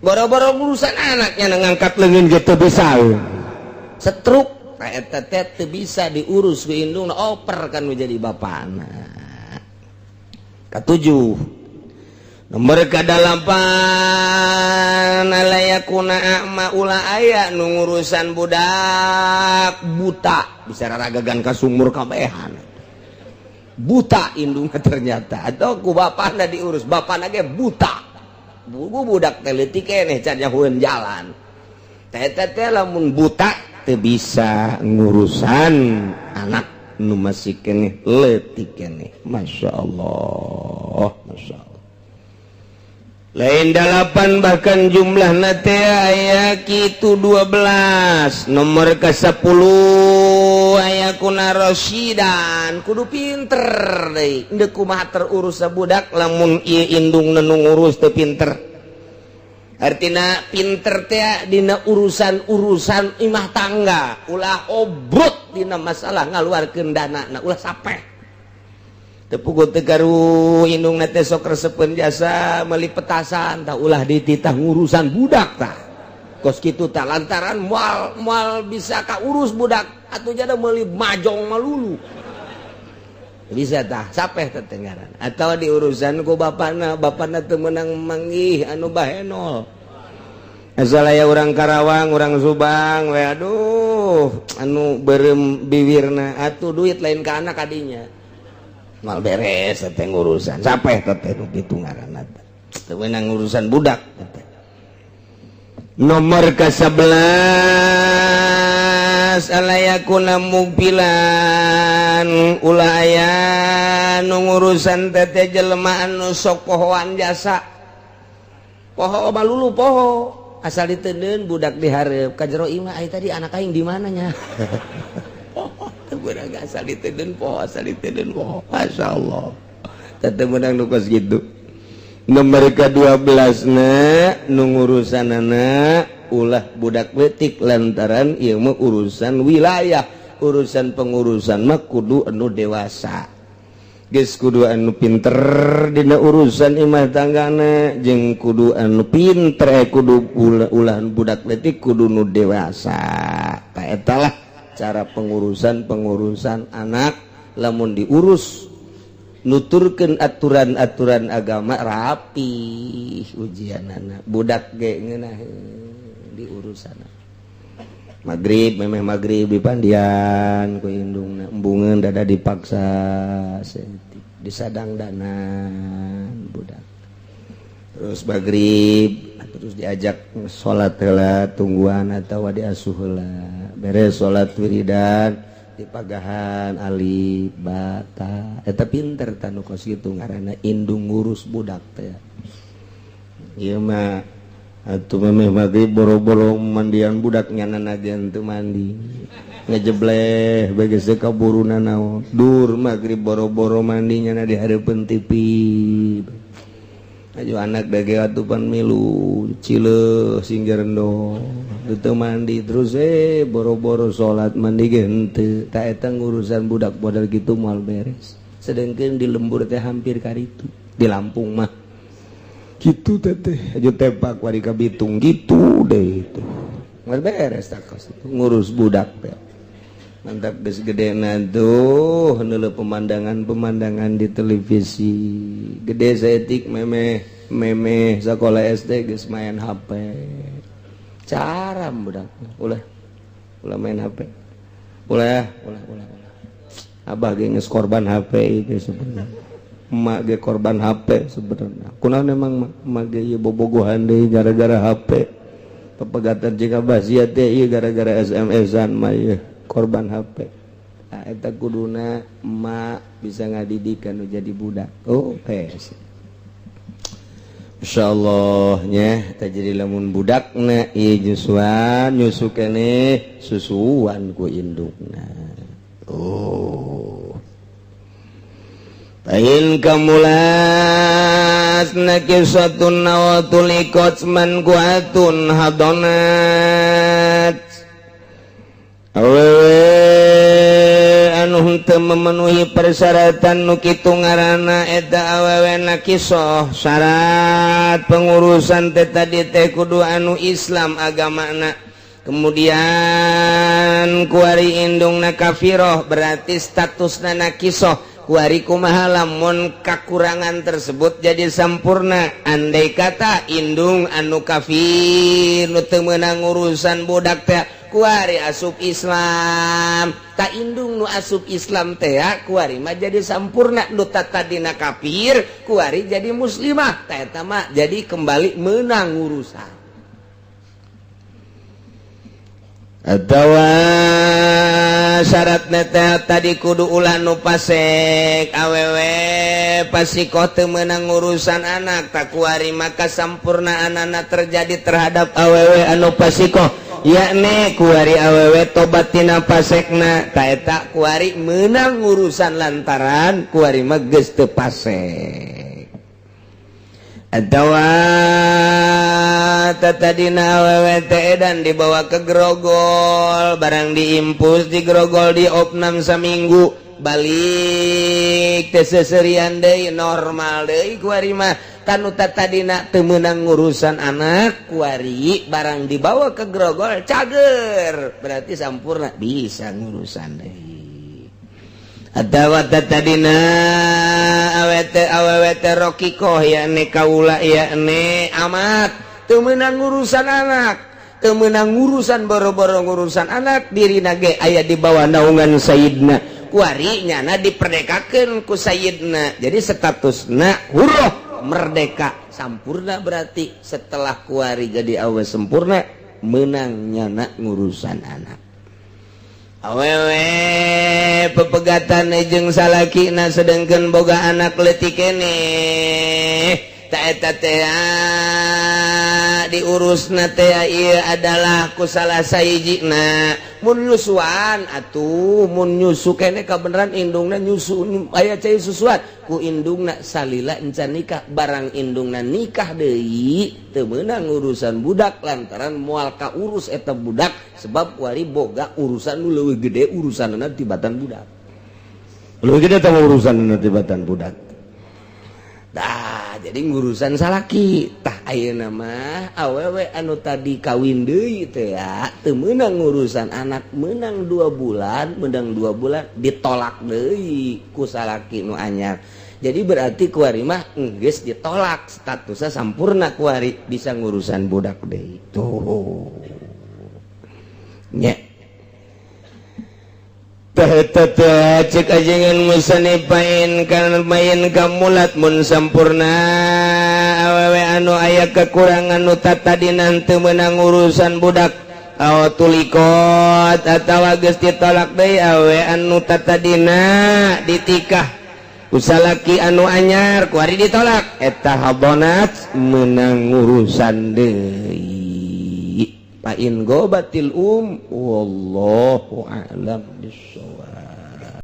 boro-boro urusan anaknya ngangkat leungeun ge teu bisa setruk eta teh teu bisa diurus ku indungna oper kan jadi bapana. Katujuh nomor kadalapan alayakuna a'ma ulah aya nu ngurusan budak buta bisa raragagan ka sumur kabehan buta indungna ternyata atau ku bapana diurus bapana ge buta budak teh leutik keneh can nyahoeun jalan teh lamun buta teu bisa ngurusan anak nu masih keneh leutik keneh masyaallah lain dalapan bahkan jumlahna teh aya kitu 12 nomor ke 10 aya kuna rasyidan kudu pinter deui endeu kumaha terurus budak lamun ieu indungna nu ngurus teu pinter artina pinter teh dina urusan imah tangga ulah obrot dina masalah ngaluarkeun danana ulah sapeh teu puguh teu garu indungna teh sok resepeun jasa meuli petasan tah ulah dititah ngurusan budak tah kos kitu tah lantaran moal bisa ka urus budak atuh jada meuli majong malulu bisa tah sapeh teh ngaran atawa diurusan ku bapana teu meunang manggih anu bahenol asal aya urang Karawang urang Subang we aduh anu beureum bibirna atuh duit lain ka anak kadinya mal beres teh ngurusan sapeh teh nu kitu ngaranna teu meunang ngurusan budak teh. Nomor ke-11 alayakuna mugbilan ulah aya nu ngurusan teh jelema anu sok pohoan jasa poho malulu poho asal diteuneun budak dihareup ka jero imah ai tadi anak aing di mana nya teu beurang asal diteuneun poho masyaallah teu meunang nu kos kitu. Nomor ke-12 na nu ngurusanana ulah budak leutik lantaran ieu mah urusan wilayah urusan pengurusan mah kudu anu dewasa geus kudu anu pinter dina urusan imah tanggana jeung kudu anu pinter kudu ulah budak leutik kudu nu dewasa ta eta lah cara pengurusan anak lamun diurus nuturkeun aturan-aturan agama rapi ujianana budak ge ngeunah diurusana magrib memeh magrib dipandian ku indungna embungeun dada dipaksa disadangdanan budak terus magrib terus diajak salat heula tungguan atawa diasuh heula beres salat wiridan di pagahan alif bata eta pinter tanu kos kitu ngaranna indung ngurus budak teh ieu mah atuh memeh maghrib boro-boro mandian budak nyanana gen teu mandi ngejebleh beges teu kaburuna naon dur maghrib boro-boro mandi nyana di hareupeun TV aju anak dage atupan milu cileuh singgerendo teu mandi terus boro-boro salat mandi ge henteu ta eta ngurusan budak modal kitu moal beres sedengkeun di lembur teh hampir karitu di Lampung mah gitu teteh aja tepak wari ka Bitung gitu deh itu beres takos ngurus budak teh mantap geus gedena tuh heula pemandangan di televisi gede saeutik meme sekolah SD geus main HP caram budak ulah main HP ulah abah ge geus korban HP itu sebenarnya emak ge korban HP sebenarnya kunaon memang emak ge ieu bobogohan deui gara-gara HP pepegatan jeung abah sia teh ieu gara-gara SMS-an mah ieu korban HP eta kuduna emak bisa ngadidik anu jadi budak pes insyaallah nya teh jadi lamun budakna ieu nyusuan nyusu keneh susuan ku indukna Pain kamulas nakisatun nawatul ikotsman kuatun hadonat awewe anu henteu memenuhi persyaratan nu kitu ngaranna eta awewe nakisoh syarat pengurusan teh tadi teh kudu anu Islam agamana kemudian kuari indungna kafiroh berarti statusna nakisoh kuari kumaha lamun kakurangan tersebut jadi sampurna andai kata indung anu kafir nu teu meunang urusan budak teh kuari asup Islam ta indung nu asup Islam teh kuari mah jadi sampurna nu tadina kafir kuari jadi muslimah ta eta mah jadi kembali meunang urusan atawa syaratna teh tadi kudu ulah nu pasek awewe pasikoh teu meunang urusan anak tak kuari maka sampurnaanana terjadi terhadap awewe anu pasikoh yakni kuari awewe tobat tina pasekna ta eta kuari meunang urusan lantaran kuari mah geus teu pasek atawa tadina awewe teh dan dibawa ke grogol barang diimpus di grogol di opnam saminggu balik teh seserian deui normal deui kuari mah kanu tadina teu meunang urusan anak kuari barang dibawa ke grogol cager berarti sampurna bisa ngurusan deui atawa tadina awet rokikoh yakni kaula yakni amat teu meunang urusan anak teu meunang urusan boro-boro ngurusan anak dirina ge aya di bawah naungan sayidna kuari nyana diperdekakeun ku sayidna jadi statusna huruf merdeka sampurna berarti setelah kuari jadi awe sempurna meunang nyana ngurusan anak awewe pepegatan jeung salakina sedengkeun boga anak leutik keneh ta eta teh diurusna teh ieu adalah ku salah sahijina mun nyusuan atuh mun nyusu keneh kabeneran indungna nyusu aya cai susuan ku indungna salila encan nikah barang indungna nikah deui teu meunang urusan budak lantaran moal kaurus eta budak sebab kuari boga urusan nu leuwih gede urusanna tibatan budak leuwih gede tah urusanna tibatan budak dah jadi ngurusan salaki tah ayeuna mah awewe anu tadi kawin deui teh teu meunang ngurusan anak meunang 2 bulan ditolak deui ku salaki nu anyar jadi berarti kuari mah geus ditolak statusnya sampurna kuari bisa ngurusan budak deui tuh nya tah cek ajengan musanipain kana main kamulat mun sampurna awewe anu aya kekurangan nu tadina teu meunang urusan budak aw tulikot atawa geus ditolak deui awe anu tadina ditikah usalaki anu anyar kuari ditolak eta habonat meunang urusan deui pain gobatil wallahu a'lam bissawab